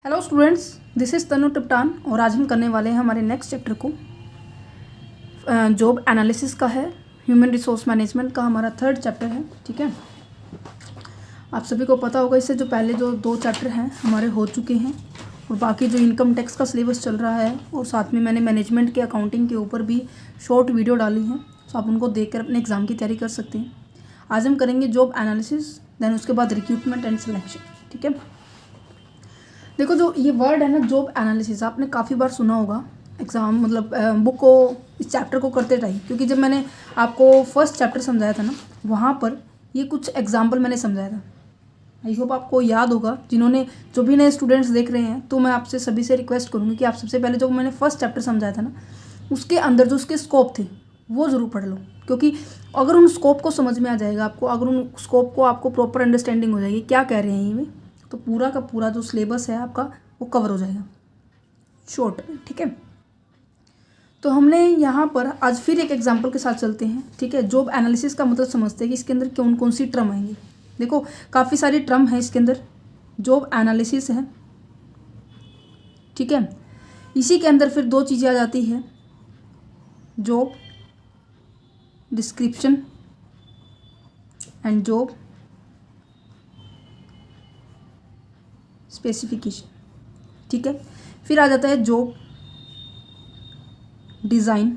Hello students, this is तनु टिप्टान और आज हम करने वाले हैं हमारे नेक्स्ट चैप्टर को जॉब एनालिसिस का है। ह्यूमन रिसोर्स मैनेजमेंट का हमारा थर्ड चैप्टर है। ठीक है, आप सभी को पता होगा इससे जो पहले जो दो चैप्टर हैं हमारे हो चुके हैं और बाकी जो इनकम टैक्स का सिलेबस चल रहा है और साथ में मैंने मैनेजमेंट के अकाउंटिंग के ऊपर भी शॉर्ट वीडियो डाली हैं, तो आप उनको देख कर अपने एग्ज़ाम की तैयारी कर सकते हैं। आज हम करेंगे जॉब एनालिसिस, देन उसके बाद रिक्रूटमेंट एंड सिलेक्शन। ठीक है, देखो जो ये वर्ड है ना जॉब एनालिसिस, आपने काफ़ी बार सुना होगा एग्ज़ाम मतलब बुक को इस चैप्टर को करते टाइम, क्योंकि जब मैंने आपको फर्स्ट चैप्टर समझाया था ना वहाँ पर ये कुछ एग्जाम्पल मैंने समझाया था। आई होप आपको याद होगा। जिन्होंने जो भी नए स्टूडेंट्स देख रहे हैं तो मैं आपसे सभी से रिक्वेस्ट करूँगी कि आप सबसे पहले जो मैंने फर्स्ट चैप्टर समझाया था ना उसके अंदर जो उसके स्कोप थे वो ज़रूर पढ़ लो, क्योंकि अगर उन स्कोप को समझ में आ जाएगा आपको, अगर उन स्कोप को आपको प्रॉपर अंडरस्टैंडिंग हो जाएगी क्या कह रहे हैं ये, तो पूरा का पूरा जो सिलेबस है आपका वो कवर हो जाएगा शॉर्ट। ठीक है, तो हमने यहाँ पर आज फिर एक एग्जांपल के साथ चलते हैं। ठीक है, जॉब एनालिसिस का मतलब समझते हैं कि इसके अंदर कौन कौन सी टर्म आएंगी। देखो काफ़ी सारी टर्म है इसके अंदर, जॉब एनालिसिस है। ठीक है, इसी के अंदर फिर दो चीज़ें आ जाती है, job description and job specification. ठीक है, फिर आ जाता है जॉब डिज़ाइन।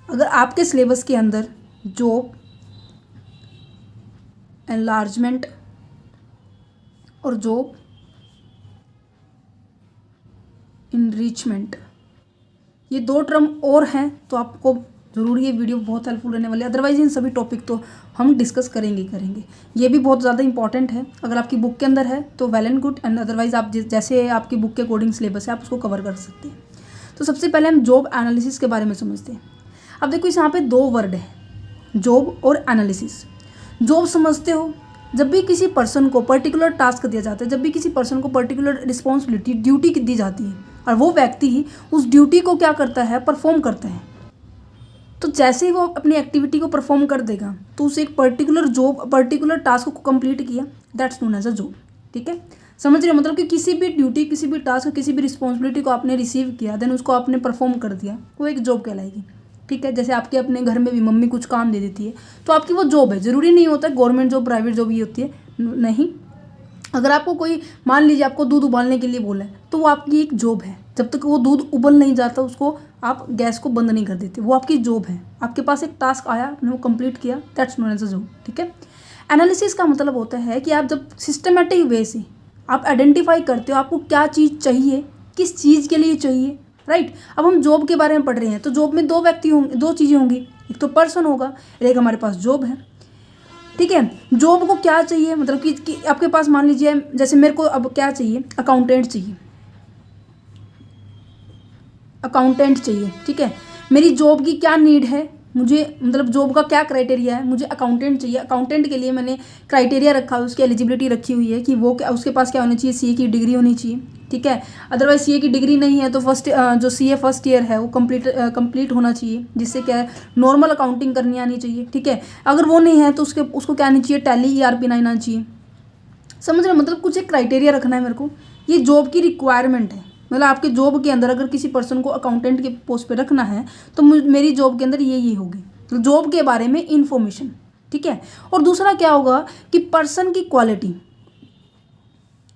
अगर आपके सिलेबस के अंदर जॉब एनलार्जमेंट और जॉब इनरिचमेंट ये दो टर्म और हैं तो आपको ज़रूर ये वीडियो बहुत हेल्पफुल रहने वाली है। अदरवाइज इन सभी टॉपिक तो हम डिस्कस करेंगे। ये भी बहुत ज़्यादा इंपॉर्टेंट है। अगर आपकी बुक के अंदर है तो well and good, and otherwise आप जैसे आपकी बुक के अकॉर्डिंग सिलेबस है आप उसको कवर कर सकते हैं। तो सबसे पहले हम जॉब एनालिसिस के बारे में समझते हैं। अब देखो इस यहाँ पे दो वर्ड है, जॉब और एनालिसिस। जॉब समझते हो, जब भी किसी पर्सन को पर्टिकुलर टास्क दिया जाता है, जब भी किसी पर्सन को पर्टिकुलर रिस्पॉन्सिबिलिटी ड्यूटी दी जाती है और वो व्यक्ति ही उस ड्यूटी को क्या करता है, परफॉर्म करता है, तो जैसे ही वो अपनी एक्टिविटी को परफॉर्म कर देगा तो उसे एक पर्टिकुलर जॉब पर्टिकुलर टास्क को कंप्लीट किया, that's known as a job. ठीक है, समझ रहे हो, मतलब कि किसी भी ड्यूटी, किसी भी टास्क, किसी भी रिस्पॉन्सिबिलिटी को आपने रिसीव किया, देन उसको आपने परफॉर्म कर दिया, वो एक जॉब कहलाएगी। ठीक है, जैसे आपके अपने घर में भी मम्मी कुछ काम दे देती है तो आपकी वो जॉब है। ज़रूरी नहीं होता गवर्नमेंट जॉब प्राइवेट जॉब ही होती है, नहीं। अगर आपको कोई मान लीजिए आपको दूध उबालने के लिए बोला है तो वो आपकी एक जॉब है। जब तक वो दूध उबल नहीं जाता उसको आप गैस को बंद नहीं कर देते, वो आपकी जॉब है। आपके पास एक टास्क आया, आपने वो कंप्लीट किया, that's known as a job. ठीक है, एनालिसिस का मतलब होता है कि आप जब सिस्टमेटिक वे से आप आइडेंटिफाई करते हो आपको क्या चीज़ चाहिए, किस चीज़ के लिए चाहिए। राइट, अब हम जॉब के बारे में पढ़ रहे हैं तो जॉब में दो व्यक्ति होंगे, दो चीज़ें होंगी, एक तो पर्सन होगा, एक हमारे पास जॉब है। ठीक है, जॉब को क्या चाहिए, मतलब कि आपके पास मान लीजिए जैसे मेरे को अब क्या चाहिए, अकाउंटेंट चाहिए, अकाउंटेंट चाहिए। ठीक है, मेरी जॉब की क्या नीड है, मुझे मतलब जॉब का क्या क्राइटेरिया है, मुझे अकाउंटेंट चाहिए। अकाउंटेंट के लिए मैंने क्राइटेरिया रखा है, उसकी एलिजिबिलिटी रखी हुई है कि वो क्या, उसके पास क्या होना चाहिए, सीए की डिग्री होनी चाहिए। ठीक है, अदरवाइज सीए की डिग्री नहीं है तो फर्स्ट जो सीए फर्स्ट ईयर है वो कंप्लीट होना चाहिए, जिससे क्या है नॉर्मल अकाउंटिंग करनी आनी चाहिए। ठीक है, अगर वो नहीं है तो उसको क्या आनी चाहिए, टैली ERP 9 आना चाहिए। समझ रहे, मतलब कुछ एक क्राइटेरिया रखना है मेरे को, ये जॉब की रिक्वायरमेंट है। मतलब आपके जॉब के अंदर अगर किसी पर्सन को अकाउंटेंट के पोस्ट पे रखना है तो मेरी जॉब के अंदर ये होगी, तो जॉब के बारे में इंफॉर्मेशन। ठीक है, और दूसरा क्या होगा कि पर्सन की क्वालिटी,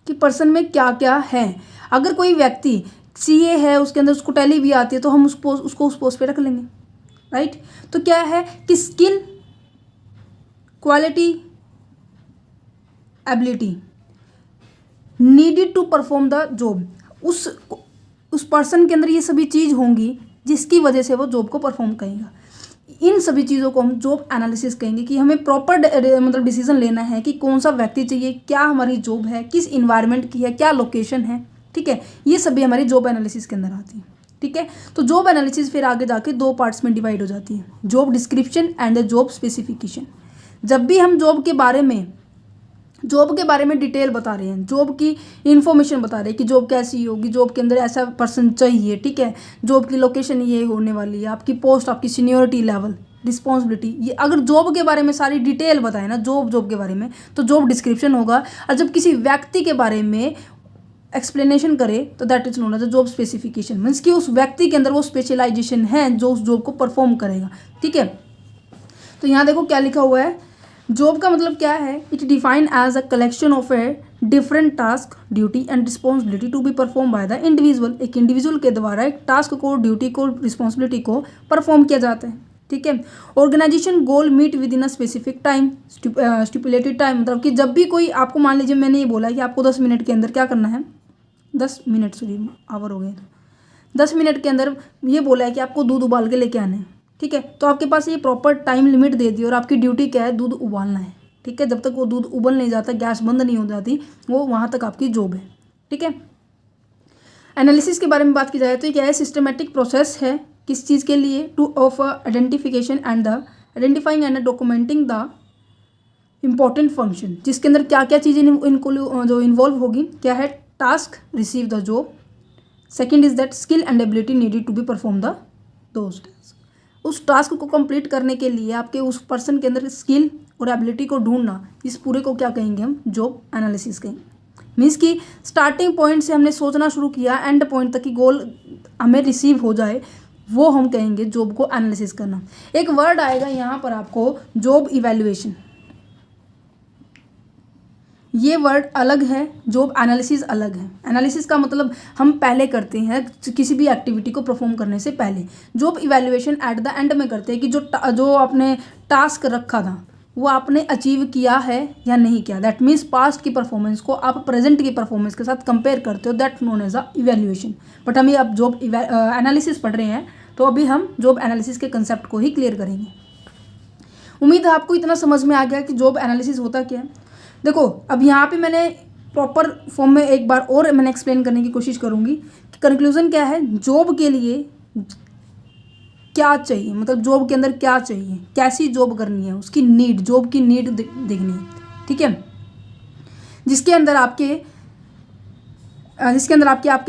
कि पर्सन में क्या क्या है। अगर कोई व्यक्ति सीए है, उसके अंदर उसको टैली भी आती है तो हम उसको उस पोस्ट पे रख लेंगे। राइट, तो क्या है कि skill, quality, ability needed to perform the job, उस पर्सन के अंदर ये सभी चीज़ होंगी जिसकी वजह से वो जॉब को परफॉर्म करेगा। इन सभी चीज़ों को हम जॉब एनालिसिस कहेंगे कि हमें प्रॉपर मतलब डिसीजन लेना है कि कौन सा व्यक्ति चाहिए, क्या हमारी जॉब है, किस इन्वायरमेंट की है, क्या लोकेशन है। ठीक है, ये सभी हमारी जॉब एनालिसिस के अंदर आती है। ठीक है, तो जॉब एनालिसिस फिर आगे जाके दो पार्ट्स में डिवाइड हो जाती है, job description and the job specification. जब भी हम जॉब के बारे में डिटेल बता रहे हैं, जॉब की इन्फॉर्मेशन बता रहे हैं कि जॉब कैसी होगी, जॉब के अंदर ऐसा पर्सन चाहिए। ठीक है, जॉब की लोकेशन ये होने वाली है, आपकी पोस्ट, आपकी सीनियोरिटी लेवल, रिस्पॉन्सिबिलिटी, ये अगर जॉब के बारे में सारी डिटेल बताए ना जॉब के बारे में तो जॉब डिस्क्रिप्शन होगा। और जब किसी व्यक्ति के बारे में एक्सप्लेनेशन करे तो that is known as a job specification. Means कि उस व्यक्ति के अंदर वो स्पेशलाइजेशन है जो उस जॉब को परफॉर्म करेगा। ठीक है, तो यहाँ देखो क्या लिखा हुआ है, जॉब का मतलब क्या है, it define as a collection of a different task duty and responsibility to be perform by the individual. एक इंडिविजुअल के द्वारा एक टास्क को, ड्यूटी को, रिस्पॉन्सिबिलिटी को परफॉर्म किया जाता है। ठीक है, organisation goal meet within a specific time, stipulated time, मतलब कि जब भी कोई आपको, मान लीजिए मैंने ये बोला कि आपको 10 मिनट के अंदर क्या करना है, 10 मिनट, सॉरी आवर हो गए, 10 मिनट के अंदर ये बोला है कि आपको दूध उबाल के लेके आना है। ठीक है, तो आपके पास ये प्रॉपर टाइम लिमिट दे दी और आपकी ड्यूटी क्या है, दूध उबालना है। ठीक है, जब तक वो दूध उबल नहीं जाता, गैस बंद नहीं हो जाती, वो वहाँ तक आपकी जॉब है। ठीक है, एनालिसिस के बारे में बात की जाए तो ये क्या है, सिस्टमेटिक प्रोसेस है, किस चीज़ के लिए, two of identification and the identifying and documenting the important function, जिसके अंदर क्या क्या चीज़ें इनको जो इन्वॉल्व होगी, क्या है, task, receive the job, second is that skill and ability needed to be perform the those task. उस टास्क को कंप्लीट करने के लिए आपके उस पर्सन के अंदर स्किल और एबिलिटी को ढूंढना, इस पूरे को क्या कहेंगे हम, जॉब एनालिसिस कहेंगे। मीन्स कि स्टार्टिंग पॉइंट से हमने सोचना शुरू किया, एंड पॉइंट तक की गोल हमें रिसीव हो जाए, वो हम कहेंगे जॉब को एनालिसिस करना। एक वर्ड आएगा यहाँ पर आपको, जॉब इवैल्यूएशन। ये वर्ड अलग है, जॉब एनालिसिस अलग है। एनालिसिस का मतलब हम पहले करते हैं किसी भी एक्टिविटी को परफॉर्म करने से पहले। Job evaluation at the end में करते हैं कि जो आपने टास्क रखा था वो आपने अचीव किया है या नहीं किया। दैट मीन्स पास्ट की परफॉर्मेंस को आप प्रेजेंट की परफॉर्मेंस के साथ कंपेयर करते हो, that known as a evaluation. But हम ये अब जॉब एनालिसिस पढ़ रहे हैं, तो अभी हम जॉब एनालिसिस के कंसेप्ट को ही क्लियर करेंगे। उम्मीद है आपको इतना समझ में आ गया कि जॉब एनालिसिस होता क्या है। देखो, अब यहाँ पे मैंने प्रॉपर फॉर्म में एक बार और मैंने एक्सप्लेन करने की कोशिश करूँगी कि कंक्लूजन क्या है, जॉब के लिए क्या चाहिए, मतलब जॉब के अंदर क्या चाहिए, कैसी जॉब करनी है, उसकी नीड, जॉब की नीड देखनी है। ठीक है, जिसके अंदर आपके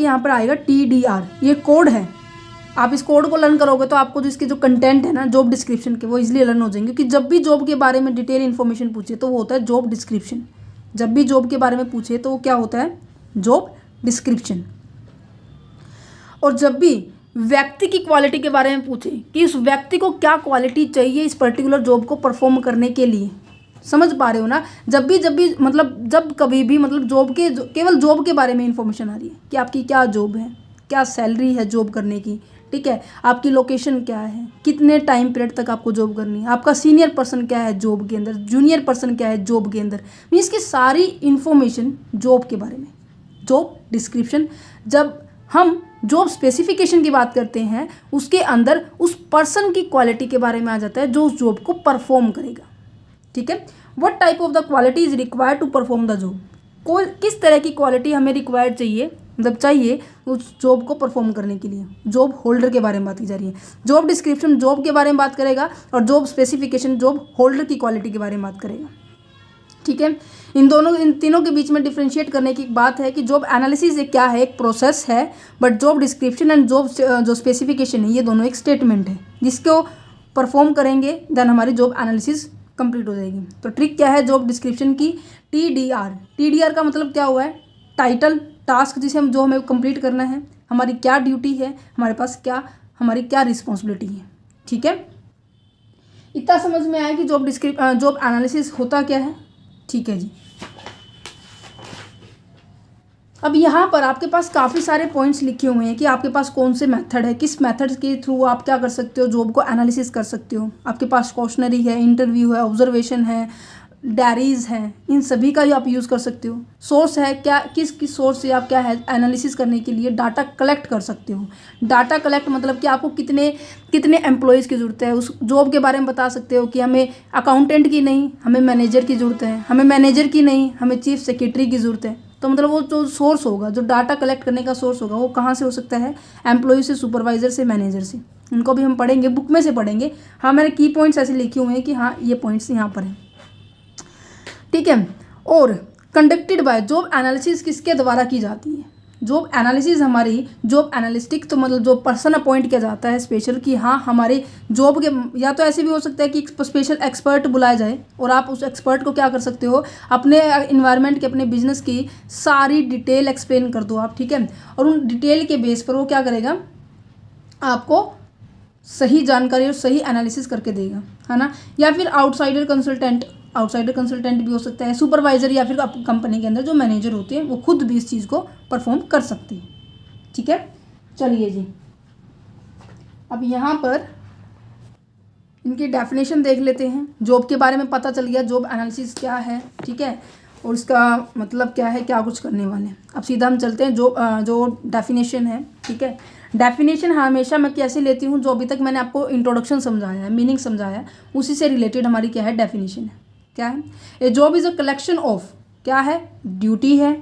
यहाँ पर आएगा TDR, ये कोड है। आप इस कोड को लर्न करोगे तो आपको जो इसके जो कंटेंट है ना जॉब डिस्क्रिप्शन के, वो इजीली लर्न हो जाएंगे। क्योंकि जब भी जॉब के बारे में डिटेल इन्फॉर्मेशन पूछे तो वो होता है जॉब डिस्क्रिप्शन। जब भी जॉब के बारे में पूछे तो वो क्या होता है, जॉब डिस्क्रिप्शन। और जब भी व्यक्ति की क्वालिटी के बारे में पूछे कि उस व्यक्ति को क्या क्वालिटी चाहिए इस पर्टिकुलर जॉब को परफॉर्म करने के लिए, समझ पा रहे हो ना। जब कभी भी जॉब के केवल जॉब के बारे में इंफॉर्मेशन आ रही है कि आपकी क्या जॉब है, क्या सैलरी है जॉब करने की, ठीक है, आपकी लोकेशन क्या है, कितने टाइम पीरियड तक आपको जॉब करनी है, आपका सीनियर पर्सन क्या है जॉब के अंदर, जूनियर पर्सन क्या है जॉब के अंदर, मीन्स की सारी इन्फॉर्मेशन जॉब के बारे में, जॉब डिस्क्रिप्शन। जब हम जॉब स्पेसिफिकेशन की बात करते हैं, उसके अंदर उस पर्सन की क्वालिटी के बारे में आ जाता है जो उस जॉब को परफॉर्म करेगा। ठीक है, what type of the quality is required to perform the job, किस तरह की क्वालिटी हमें रिक्वायर्ड चाहिए उस जॉब को परफॉर्म करने के लिए। जॉब होल्डर के बारे में बात की जा रही है। जॉब डिस्क्रिप्शन जॉब के बारे में बात करेगा और जॉब स्पेसिफिकेशन जॉब होल्डर की क्वालिटी के बारे में बात करेगा। ठीक है, इन तीनों के बीच में डिफ्रेंशिएट करने की बात है कि जॉब एनालिसिस एक क्या है, एक प्रोसेस है, but job description and job जो स्पेसिफिकेशन है ये दोनों एक स्टेटमेंट है। जिसको परफॉर्म करेंगे देन हमारी जॉब एनालिसिस कंप्लीट हो जाएगी। तो ट्रिक क्या है जॉब डिस्क्रिप्शन की, TDR का मतलब क्या हुआ है, टाइटल, टास्क जो हमें कंप्लीट करना है, हमारी क्या ड्यूटी है, हमारी क्या रिस्पॉन्सिबिलिटी है। ठीक है, इतना समझ में आया कि जॉब एनालिसिस होता क्या है। ठीक है जी, अब यहाँ पर आपके पास काफ़ी सारे पॉइंट्स लिखे हुए हैं कि आपके पास कौन से मेथड है, किस मेथड के थ्रू आप क्या कर सकते हो, जॉब को एनालिसिस कर सकते हो। आपके पास क्वेश्चनरी है, इंटरव्यू है, ऑब्जर्वेशन है, डायरीज हैं, इन सभी का ही आप यूज़ कर सकते हो। सोर्स है क्या, किस सोर्स से आप क्या है एनालिसिस करने के लिए डाटा कलेक्ट कर सकते हो। डाटा कलेक्ट मतलब कि आपको कितने एम्प्लॉयज़ की ज़रूरत है, उस जॉब के बारे में बता सकते हो कि हमें अकाउंटेंट की नहीं, हमें मैनेजर की ज़रूरत है, हमें मैनेजर की नहीं, हमें चीफ सेक्रेटरी की ज़रूरत है। तो मतलब वो जो सोर्स होगा, जो डाटा कलेक्ट करने का सोर्स होगा, वो कहाँ से हो सकता है, एम्प्लॉय से, सुपरवाइजर से, मैनेजर से। उनको भी हम पढ़ेंगे, बुक में से पढ़ेंगे। हाँ, मैंने की पॉइंट्स ऐसे लिखे हुए हैं कि हाँ ये पॉइंट्स यहाँ पर हैं। ठीक है, और कंडक्टेड बाय, जॉब एनालिसिस किसके द्वारा की जाती है, जॉब एनालिसिस हमारी जॉब एनालिस्टिक तो मतलब जो पर्सन अपॉइंट किया जाता है स्पेशल कि हाँ हमारे जॉब के, या तो ऐसे भी हो सकता है कि एक स्पेशल एक्सपर्ट बुलाया जाए और आप उस एक्सपर्ट को क्या कर सकते हो, अपने इन्वायरमेंट के, अपने बिजनेस की सारी डिटेल एक्सप्लेन कर दो आप, ठीक है। और उन डिटेल के बेस पर वो क्या करेगा, आपको सही जानकारी और सही एनालिसिस करके देगा, है ना। या फिर आउटसाइडर कंसल्टेंट भी हो सकता है, सुपरवाइजर या फिर कंपनी के अंदर जो मैनेजर होते हैं वो खुद भी इस चीज़ को परफॉर्म कर सकते हैं, ठीक है। चलिए जी, अब यहाँ पर इनकी डेफिनेशन देख लेते हैं। जॉब के बारे में पता चल गया, जॉब एनालिसिस क्या है, ठीक है, और इसका मतलब क्या है, क्या कुछ करने वाले हैं। अब सीधा हम चलते हैं जो डेफिनेशन है, ठीक है। डेफिनेशन हमेशा मैं कैसे लेती हूँ, जो अभी तक मैंने आपको इंट्रोडक्शन समझाया है, मीनिंग समझाया है, उसी से रिलेटेड हमारी क्या है, डेफिनेशन है। क्या है, ए job is a collection of, क्या है, ड्यूटी है,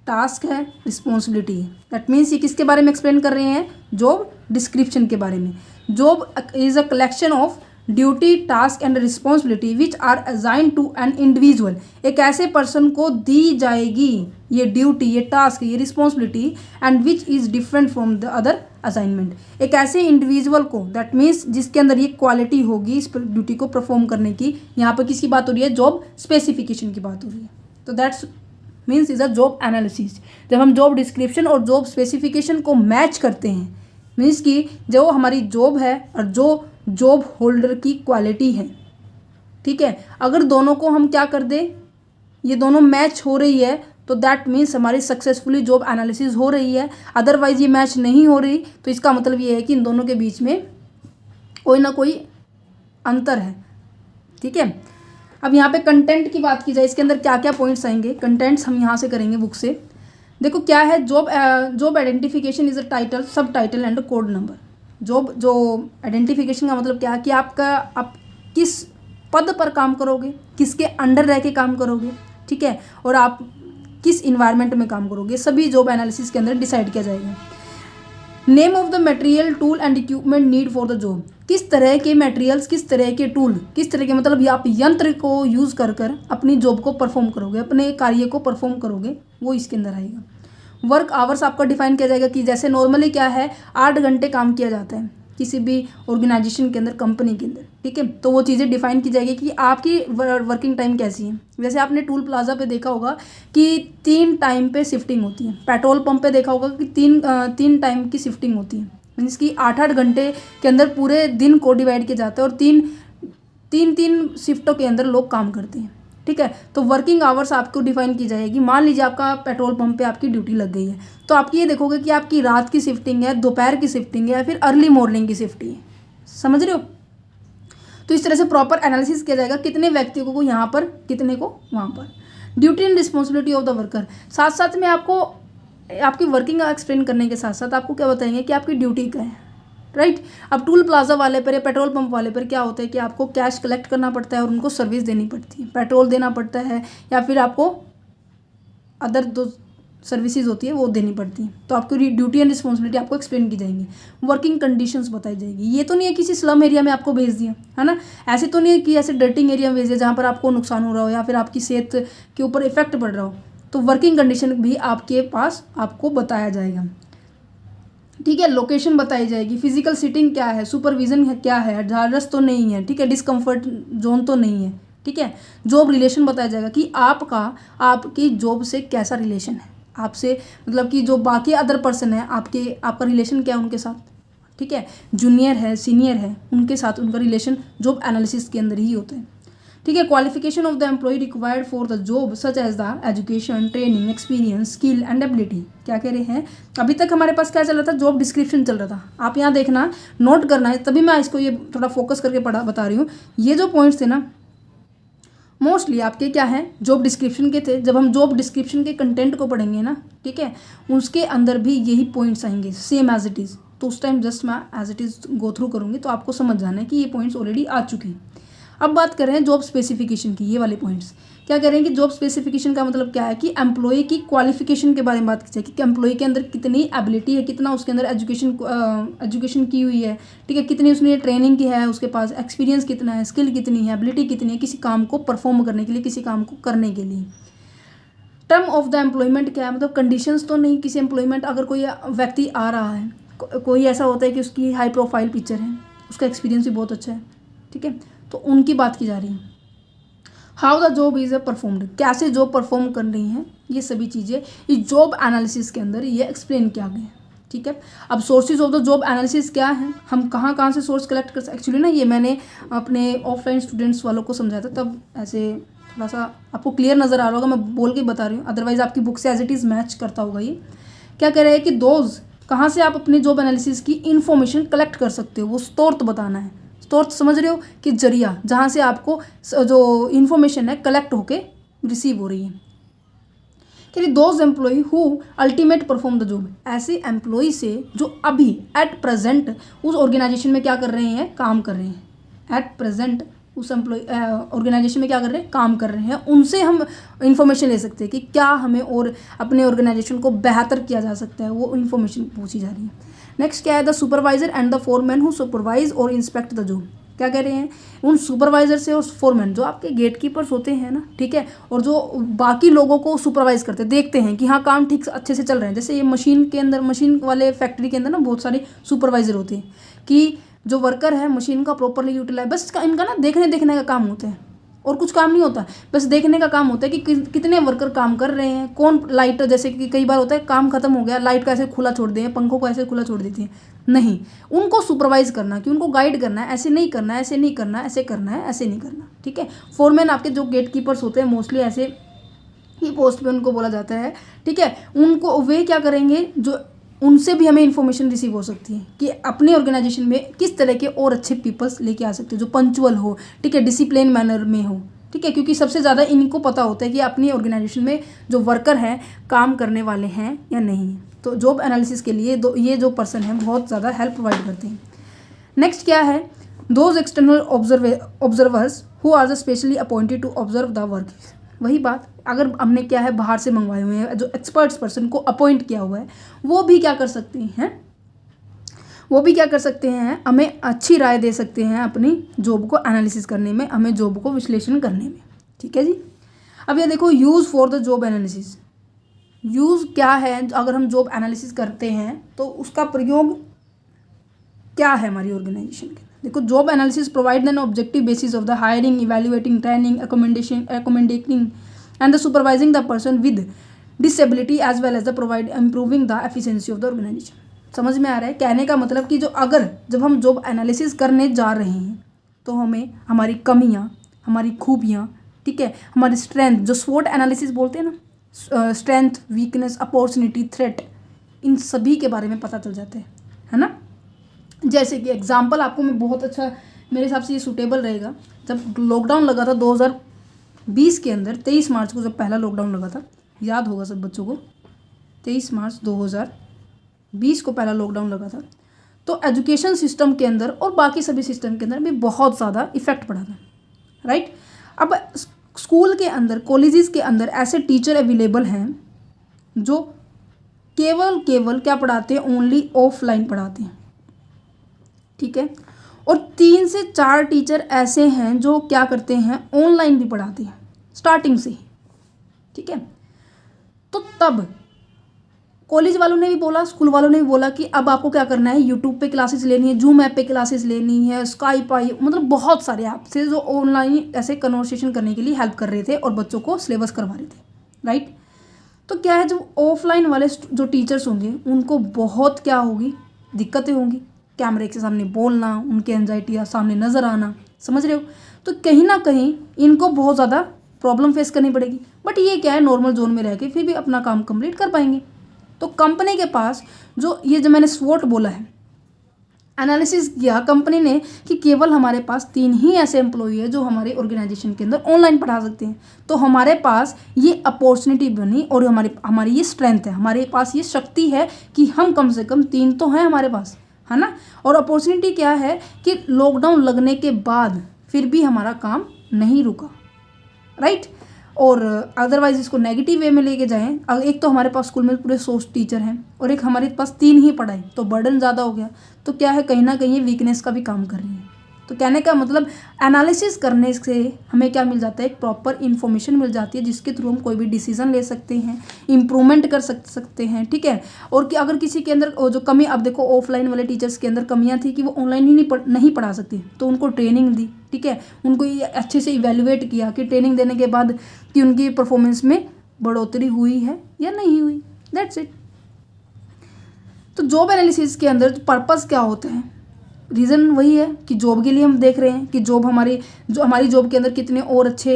टास्क है, रिस्पॉन्सिबिलिटी है। दैट मीन्स ये किसके बारे में एक्सप्लेन कर रहे हैं, जॉब डिस्क्रिप्शन के बारे में। Job is a collection of duty, task and responsibility which are assign to an individual. एक ऐसे पर्सन को दी जाएगी ये ड्यूटी, ये टास्क, ये responsibility, and which is different from the other assignment. एक ऐसे इंडिविजुअल को, दैट मीन्स जिसके अंदर ये क्वालिटी होगी इस ड्यूटी को परफॉर्म करने की। यहाँ पर किसकी बात हो रही है, जॉब स्पेसिफिकेशन की बात हो रही है। तो that's means is a job analysis. जब हम जॉब डिस्क्रिप्शन और जॉब स्पेसिफिकेशन को मैच करते हैं, मीन्स कि जो हमारी जॉब है और जो जॉब होल्डर की क्वालिटी है, ठीक है, अगर दोनों को हम क्या कर दें, ये दोनों मैच हो रही है, तो दैट मीन्स हमारी सक्सेसफुली जॉब एनालिसिस हो रही है। अदरवाइज ये मैच नहीं हो रही तो इसका मतलब ये है कि इन दोनों के बीच में कोई ना कोई अंतर है, ठीक है। अब यहाँ पे कंटेंट की बात की जाए, इसके अंदर क्या क्या पॉइंट्स आएंगे, कंटेंट्स हम यहाँ से करेंगे बुक से। देखो क्या है, job identification is a title, सब टाइटल एंड कोड नंबर। जो आइडेंटिफिकेशन का मतलब क्या है कि आप किस पद पर काम करोगे, किसके अंडर रह के काम करोगे, ठीक है, और आप किस इन्वायरमेंट में काम करोगे, सभी जॉब एनालिसिस के अंदर डिसाइड किया जाएगा। Name of the material, tool and equipment need for the job. किस तरह के मटेरियल्स, किस तरह के टूल, किस तरह के मतलब आप यंत्र को यूज़ कर अपनी जॉब को परफॉर्म करोगे, अपने कार्य को परफॉर्म करोगे, वो इसके अंदर आएगा। वर्क आवर्स आपका डिफाइन किया जाएगा कि जैसे नॉर्मली क्या है 8 घंटे काम किया जाता है किसी भी ऑर्गेनाइजेशन के अंदर, कंपनी के अंदर, ठीक है। तो वो चीज़ें डिफाइन की जाएगी कि आपकी वर्किंग टाइम कैसी है। जैसे आपने टूल प्लाजा पे देखा होगा कि 3 टाइम पे शिफ्टिंग होती है, पेट्रोल पंप पे देखा होगा कि 3 टाइम की शिफ्टिंग होती है, मीन्स कि 8-8 घंटे के अंदर पूरे दिन को डिवाइड किया जाता है और तीन शिफ्टों के अंदर लोग काम करते हैं, ठीक है। तो वर्किंग आवर्स आपको डिफाइन की जाएगी। मान लीजिए आपका पेट्रोल पंप पे आपकी ड्यूटी लग गई है, तो आप ये देखोगे कि आपकी रात की शिफ्टिंग है, दोपहर की शिफ्टिंग है या फिर अर्ली मॉर्निंग की शिफ्टिंग है, समझ रहे हो। तो इस तरह से प्रॉपर एनालिसिस किया जाएगा कितने व्यक्तियों को यहाँ पर, कितने को वहाँ पर। Duty and responsibility of the worker, साथ साथ में आपको आपकी वर्किंग एक्सप्लेन करने के साथ साथ आपको क्या बताएंगे कि आपकी ड्यूटी क्या है, राइट। अब टूल प्लाजा वाले पर या पेट्रोल पंप वाले पर क्या होता है कि आपको कैश कलेक्ट करना पड़ता है और उनको सर्विस देनी पड़ती है, पेट्रोल देना पड़ता है या फिर आपको अदर दो सर्विसेज होती है वो देनी पड़ती है। तो आपकी ड्यूटी एंड रिस्पॉन्सिबिलिटी आपको एक्सप्लेन की जाएंगी। वर्किंग कंडीशंस बताई जाएगी। ये तो नहीं है किसी स्लम एरिया में आपको भेज दिया, है ना, ऐसे तो नहीं है कि ऐसे डर्टिंग एरिया में भेज दिया जहाँ पर आपको नुकसान हो रहा हो या फिर आपकी सेहत के ऊपर इफेक्ट पड़ रहा हो। तो वर्किंग कंडीशन भी आपके पास आपको बताया जाएगा, ठीक है। लोकेशन बताई जाएगी, फिजिकल सिटिंग क्या है, सुपरविजन है क्या है, हजारस तो नहीं है, ठीक है, डिस्कम्फर्ट जोन तो नहीं है, ठीक है। जॉब रिलेशन बताया जाएगा कि आपकी जॉब से कैसा रिलेशन है, आपसे मतलब कि जो बाकी अदर पर्सन है आपका रिलेशन क्या है उनके साथ, ठीक है, जूनियर है, सीनियर है, उनके साथ उनका रिलेशन जॉब एनालिसिस के अंदर ही होता है, ठीक है। Qualification of the employee required for the job such as the education, training, experience, skill and ability. क्या कह रहे हैं, अभी तक हमारे पास क्या चल रहा था, जॉब डिस्क्रिप्शन चल रहा था। आप यहाँ देखना, नोट करना है, तभी मैं इसको ये थोड़ा फोकस करके बता रही हूँ। ये जो पॉइंट्स थे ना मोस्टली आपके क्या है, जॉब डिस्क्रिप्शन के थे। जब हम जॉब डिस्क्रिप्शन के कंटेंट को पढ़ेंगे ना, ठीक है, उसके अंदर भी यही पॉइंट्स आएंगे सेम एज इट इज़। तो उस टाइम जस्ट मैं as it is go through करूँगी तो आपको समझ जाना है कि ये पॉइंट्स ऑलरेडी आ चुके हैं। अब बात कर रहे हैं जॉब स्पेसिफिकेशन की, ये वाले पॉइंट्स क्या कह रहे हैं कि जॉब स्पेसिफिकेशन का मतलब क्या है कि एम्प्लॉय की क्वालिफिकेशन के बारे में बात की जाए कि एम्प्लॉय के अंदर कितनी एबिलिटी है, कितना उसके अंदर एजुकेशन की हुई है, ठीक है, कितनी उसने ट्रेनिंग की है, उसके पास एक्सपीरियंस कितना है, स्किल कितनी है, एबिलिटी कितनी है किसी काम को परफॉर्म करने के लिए, किसी काम को करने के लिए। टर्म ऑफ द एम्प्लॉयमेंट क्या है, मतलब कंडीशंस तो नहीं किसी एम्प्लॉयमेंट, अगर कोई व्यक्ति आ रहा है, कोई ऐसा होता है कि उसकी हाई प्रोफाइल पिक्चर है, उसका एक्सपीरियंस भी बहुत अच्छा है, ठीक है, तो उनकी बात की जा रही है। How the job is performed, कैसे जॉब परफॉर्म कर रही हैं, ये सभी चीज़ें इस जॉब एनालिसिस के अंदर ये एक्सप्लेन किया गया है, ठीक है। अब sources of the job analysis क्या है, हम कहाँ कहाँ से सोर्स कलेक्ट कर सकते, एक्चुअली ना ये मैंने अपने ऑफलाइन स्टूडेंट्स वालों को समझाया था, तब ऐसे थोड़ा सा आपको क्लियर नज़र आ रहा होगा, मैं बोल के बता रही हूँ, अदरवाइज आपकी बुक से एज इट इज़ मैच करता होगा। ये क्या कह रहे हैं कि दोज कहाँ से आप अपने जॉब एनालिसिस की इन्फॉर्मेशन कलेक्ट कर सकते हो, वो स्रोत बताना है। स्रोत समझ रहे हो कि जरिया जहाँ से आपको जो इन्फॉर्मेशन है कलेक्ट होके रिसीव हो रही है। कि those employee who ultimate perform the job, ऐसे एम्प्लॉय से जो अभी एट प्रेजेंट उस ऑर्गेनाइजेशन में क्या कर रहे हैं, काम कर रहे हैं, एट प्रेजेंट उस एम्प्लॉय ऑर्गेनाइजेशन में क्या कर रहे हैं, काम कर रहे हैं, उनसे हम इंफॉर्मेशन ले सकते हैं कि क्या हमें और अपने ऑर्गेनाइजेशन को बेहतर किया जा सकता है, वो इन्फॉर्मेशन पूछी जा रही है। नेक्स्ट क्या है, the supervisor and the foreman who supervise और इंस्पेक्ट द जॉब, क्या कह रहे हैं, उन सुपरवाइजर से और फोरमैन जो आपके गेट कीपर्स होते हैं ना, ठीक है, और जो बाकी लोगों को सुपरवाइज करते देखते हैं कि हाँ काम ठीक अच्छे से चल रहे हैं। जैसे ये मशीन के अंदर, मशीन वाले फैक्ट्री के अंदर ना बहुत सारे सुपरवाइजर होते हैं कि जो वर्कर है मशीन का प्रॉपरली यूटिलाइज, बस इनका ना देखने का काम होता है और कुछ काम नहीं होता, बस देखने का काम होता है कि कितने वर्कर काम कर रहे हैं, कौन लाइट, जैसे कि कई बार होता है काम खत्म हो गया, लाइट को ऐसे खुला छोड़ दें, पंखों को ऐसे खुला छोड़ देती है, नहीं, उनको सुपरवाइज करना, कि उनको गाइड करना है, ऐसे नहीं करना है, ऐसे नहीं करना है, ऐसे करना है, ऐसे नहीं करना, ठीक है। फोरमैन आपके जो गेट कीपर्स होते हैं मोस्टली ऐसे ही पोस्ट पे उनको बोला जाता है, ठीक है, उनको वे क्या करेंगे, जो उनसे भी हमें इन्फॉर्मेशन रिसीव हो सकती है कि अपने ऑर्गेनाइजेशन में किस तरह के और अच्छे पीपल्स लेके आ सकते हैं, जो पंचुअल हो, ठीक है, डिसिप्लिन मैनर में हो, ठीक है, क्योंकि सबसे ज़्यादा इनको पता होता है कि अपनी ऑर्गेनाइजेशन में जो वर्कर हैं काम करने वाले हैं या नहीं। तो जॉब एनालिसिस के लिए ये जो पर्सन है बहुत ज़्यादा हेल्प प्रोवाइड करते हैं। नेक्स्ट क्या है, those external observers who are specially appointed to observe the work, वही बात, अगर हमने क्या है बाहर से मंगवाए हुए हैं, जो एक्सपर्ट्स पर्सन को अपॉइंट किया हुआ है, वो भी क्या कर सकते हैं, हमें अच्छी राय दे सकते हैं अपनी जॉब को एनालिसिस करने में, हमें जॉब को विश्लेषण करने में, ठीक है जी। अब ये देखो, use for the job analysis, use क्या है, अगर हम जॉब एनालिसिस करते हैं तो उसका प्रयोग क्या है हमारी ऑर्गेनाइजेशन के। देखो, job analysis provide an objective basis of the hiring, evaluating, training, accommodating and the supervising the person with disability as well as the provide improving the efficiency of the organisation. समझ में आ रहा है कहने का मतलब कि जब हम जॉब एनालिसिस करने जा रहे हैं तो हमें हमारी कमियां, हमारी खूबियां, ठीक है, हमारी स्ट्रेंथ, जो स्वॉट एनालिसिस बोलते हैं ना, स्ट्रेंथ, वीकनेस, अपॉर्चुनिटी, थ्रेट, इन सभी के बारे में पता चल जाते हैं, है ना। जैसे कि एग्जाम्पल आपको मैं बहुत अच्छा, मेरे हिसाब से ये सूटेबल रहेगा, जब लॉकडाउन लगा था 2020 के अंदर, 23 मार्च को जब पहला लॉकडाउन लगा था, याद होगा सब बच्चों को, 23 मार्च 2020 को पहला लॉकडाउन लगा था, तो एजुकेशन सिस्टम के अंदर और बाकी सभी सिस्टम के अंदर भी बहुत ज़्यादा इफेक्ट पड़ा था, राइट। अब स्कूल के अंदर, कॉलेजेस के अंदर ऐसे टीचर अवेलेबल हैं जो केवल क्या पढ़ाते हैं, ओनली ऑफलाइन पढ़ाते हैं, ठीक है, और 3 से 4 टीचर ऐसे हैं जो क्या करते हैं, ऑनलाइन भी पढ़ाते हैं स्टार्टिंग से ही, ठीक है। तो तब कॉलेज वालों ने भी बोला, स्कूल वालों ने भी बोला कि अब आपको क्या करना है, यूट्यूब पे क्लासेस लेनी है, जूम ऐप पे क्लासेस लेनी है, स्काइप आई, मतलब बहुत सारे ऐप से जो ऑनलाइन ऐसे कन्वर्सेशन करने के लिए हेल्प कर रहे थे और बच्चों को सिलेबस करवा रहे थे, राइट। तो क्या है, जो ऑफलाइन वाले जो टीचर्स होंगे उनको बहुत क्या होगी, दिक्कतें होंगी, कैमरे के सामने बोलना, उनके एंजाइटी सामने नज़र आना, समझ रहे हो। तो कहीं ना कहीं इनको बहुत ज़्यादा प्रॉब्लम फेस करनी पड़ेगी, बट ये क्या है, नॉर्मल जोन में रह के फिर भी अपना काम कंप्लीट कर पाएंगे। तो कंपनी के पास जो मैंने स्वॉट बोला है, एनालिसिस किया कंपनी ने कि केवल हमारे पास 3 ही ऐसे एम्प्लॉई है जो हमारे ऑर्गेनाइजेशन के अंदर ऑनलाइन पढ़ा सकते हैं, तो हमारे पास ये अपॉर्चुनिटी बनी और हमारी ये स्ट्रेंथ है, हमारे पास ये शक्ति है कि हम कम से कम 3 तो हैं हमारे पास, है ना। और अपॉर्चुनिटी क्या है कि लॉकडाउन लगने के बाद फिर भी हमारा काम नहीं रुका, राइट। और अदरवाइज इसको नेगेटिव वे में लेके जाएं, एक तो हमारे पास स्कूल में पूरे 100 टीचर हैं और एक हमारे पास 3 ही पढ़ाए, तो बर्डन ज़्यादा हो गया, तो क्या है, कहीं ना कहीं वीकनेस का भी काम कर रही है, तो कहने का मतलब एनालिसिस करने से हमें क्या मिल जाता है, एक प्रॉपर इन्फॉर्मेशन मिल जाती है जिसके थ्रू हम कोई भी डिसीजन ले सकते हैं, इम्प्रूवमेंट कर सकते हैं, ठीक है। और कि अगर किसी के अंदर जो कमी, अब देखो ऑफलाइन वाले टीचर्स के अंदर कमियां थी कि वो ऑनलाइन ही नहीं पढ़ा सकती, तो उनको ट्रेनिंग दी, ठीक है, उनको ये अच्छे से इवेल्युएट किया कि ट्रेनिंग देने के बाद कि उनकी परफॉर्मेंस में बढ़ोतरी हुई है या नहीं हुई, दैट्स इट। तो जॉब एनालिसिस के अंदर पर्पस क्या होते हैं, रीज़न वही है कि जॉब के लिए हम देख रहे हैं कि हमारी जॉब के अंदर कितने और अच्छे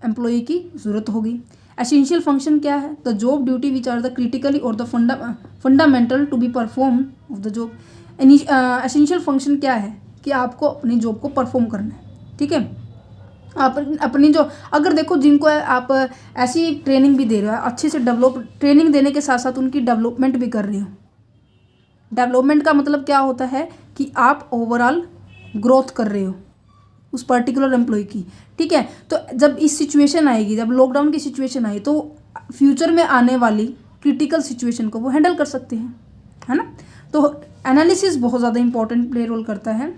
एम्प्लॉय की ज़रूरत होगी। एसेंशियल फंक्शन क्या है, the job duty which are the critically और the fundamental to be perform of the job. Essential function क्या है कि आपको अपनी जॉब को परफॉर्म करना है, ठीक है। आप अपनी जो, अगर देखो जिनको आप ऐसी ट्रेनिंग भी दे रहे हो, अच्छे से ट्रेनिंग देने के साथ साथ उनकी डेवलपमेंट भी कर रहे हो। डेवलपमेंट का मतलब क्या होता है कि आप ओवरऑल ग्रोथ कर रहे हो उस पर्टिकुलर एम्प्लॉय की, ठीक है। तो जब इस सिचुएशन आएगी, जब लॉकडाउन की सिचुएशन आई, तो फ्यूचर में आने वाली क्रिटिकल सिचुएशन को वो हैंडल कर सकते हैं, है ना। तो एनालिसिस बहुत ज़्यादा इंपॉर्टेंट प्ले रोल करता है।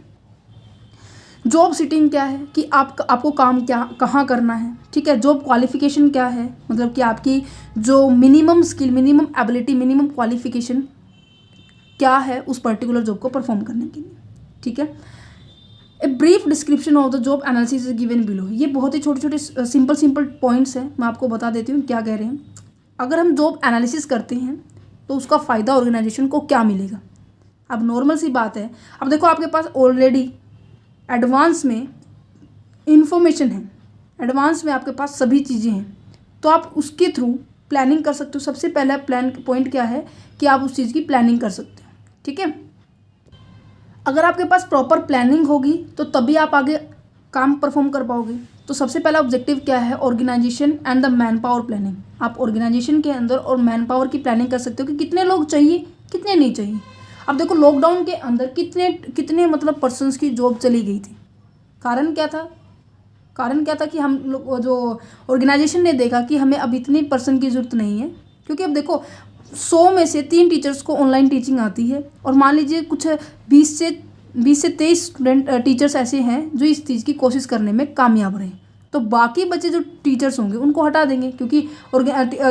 जॉब सिटिंग क्या है कि आपको काम कहाँ करना है, ठीक है। जॉब क्वालिफिकेशन क्या है, मतलब कि आपकी जो minimum skill, minimum ability, minimum qualification क्या है उस पर्टिकुलर जॉब को परफॉर्म करने के लिए, ठीक है। A brief description of the job analysis is given below. ये बहुत ही छोटे छोटे सिंपल पॉइंट्स हैं, मैं आपको बता देती हूँ क्या कह रहे हैं। अगर हम जॉब एनालिसिस करते हैं तो उसका फ़ायदा ऑर्गेनाइजेशन को क्या मिलेगा। अब नॉर्मल सी बात है, अब देखो आपके पास ऑलरेडी एडवांस में इंफॉर्मेशन है, एडवांस में आपके पास सभी चीज़ें हैं, तो आप उसके थ्रू प्लानिंग कर सकते हो। सबसे पहला पॉइंट क्या है कि आप उस चीज़ की प्लानिंग कर सकते हो, ठीक है। अगर आपके पास प्रॉपर प्लानिंग होगी तो तभी आप आगे काम परफॉर्म कर पाओगे। तो सबसे पहला ऑब्जेक्टिव क्या है, organisation and the man power planning. आप ऑर्गेनाइजेशन के अंदर और मैन पावर की प्लानिंग कर सकते हो कि कितने लोग चाहिए, कितने नहीं चाहिए। अब देखो लॉकडाउन के अंदर कितने मतलब पर्सन्स की जॉब चली गई थी। कारण क्या था कि हम लोग, जो ऑर्गेनाइजेशन ने देखा कि हमें अब इतनी पर्सन की ज़रूरत नहीं है, क्योंकि अब देखो 100 में से 3 टीचर्स को ऑनलाइन टीचिंग आती है, और मान लीजिए कुछ 20 से 23 स्टूडेंट टीचर्स ऐसे हैं जो इस चीज़ की कोशिश करने में कामयाब रहे। तो बाकी बचे जो टीचर्स होंगे उनको हटा देंगे, क्योंकि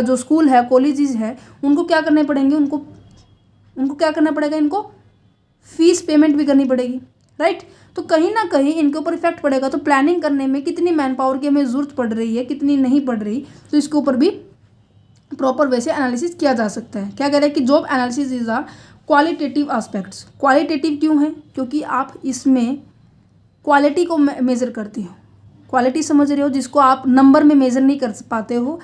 जो स्कूल है, कॉलेजेस है, उनको क्या करने पड़ेंगे, उनको क्या करना पड़ेगा, इनको फीस पेमेंट भी करनी पड़ेगी, राइट। तो कहीं ना कहीं इनके ऊपर इफेक्ट पड़ेगा। तो प्लानिंग करने में कितनी मैन पावर की हमें ज़रूरत पड़ रही है, कितनी नहीं पड़ रही, तो इसके ऊपर भी प्रॉपर वे से एनालिसिस किया जा सकता है। क्या कह रहे हैं कि job analysis is a qualitative aspects. Qualitative क्यों है, क्योंकि आप इसमें क्वालिटी को मेज़र करते हो। क्वालिटी समझ रहे हो, जिसको आप नंबर में मेज़र नहीं कर पाते हो,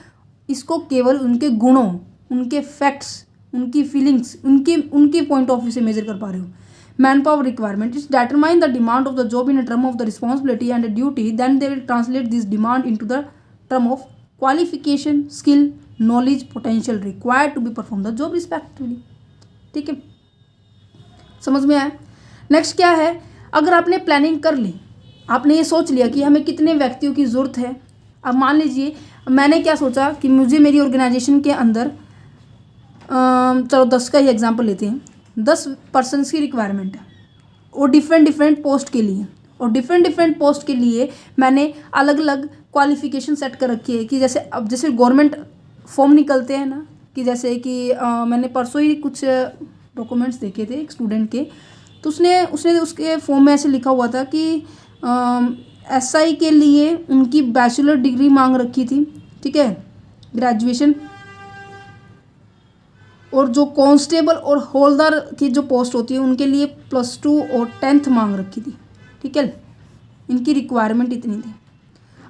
इसको केवल उनके गुणों, उनके फैक्ट्स, उनकी फीलिंग्स, उनके पॉइंट ऑफ व्यू से मेज़र कर पा रहे हो। Man power requirement is determine the demand of the job in term of the responsibility and duty, then they will translate this demand into the term of qualification, skill, knowledge, potential required to be perform the job respectively, ठीक है। समझ में आया। Next क्या है, अगर आपने planning कर ली, आपने ये सोच लिया कि हमें कितने व्यक्तियों की ज़रूरत है। अब मान लीजिए मैंने क्या सोचा कि मुझे मेरी ऑर्गेनाइजेशन के अंदर चलो 10 का ही एग्जांपल लेते हैं, 10 पर्सन्स की रिक्वायरमेंट है, और डिफरेंट पोस्ट के लिए, और डिफरेंट पोस्ट के लिए मैंने अलग अलग क्वालिफिकेशन सेट कर रखी है। कि जैसे गवर्नमेंट फॉर्म निकलते हैं ना, कि जैसे कि मैंने परसों ही कुछ डॉक्यूमेंट्स देखे थे एक स्टूडेंट के, तो उसने उसके फॉर्म में ऐसे लिखा हुआ था कि SI के लिए उनकी बैचलर डिग्री मांग रखी थी, ठीक है, ग्रेजुएशन, और जो कांस्टेबल और हौलदार की जो पोस्ट होती है उनके लिए +2 और 10th मांग रखी थी, ठीक है। इनकी रिक्वायरमेंट इतनी थी।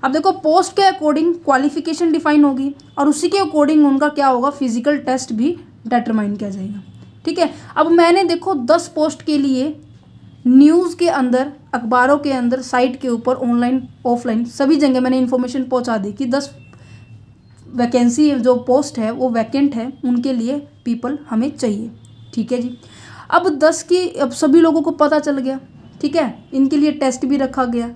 अब देखो पोस्ट के अकॉर्डिंग क्वालिफिकेशन डिफाइन होगी, और उसी के अकॉर्डिंग उनका क्या होगा, फिजिकल टेस्ट भी डिटरमाइन किया जाएगा, ठीक है। अब मैंने देखो 10 पोस्ट के लिए न्यूज़ के अंदर, अखबारों के अंदर, साइट के ऊपर, ऑनलाइन ऑफलाइन सभी जगह मैंने इन्फॉर्मेशन पहुंचा दी कि 10 वैकेंसी जो पोस्ट है वो वैकेंट है, उनके लिए पीपल हमें चाहिए, ठीक है जी। अब 10 की, अब सभी लोगों को पता चल गया, ठीक है, इनके लिए टेस्ट भी रखा गया।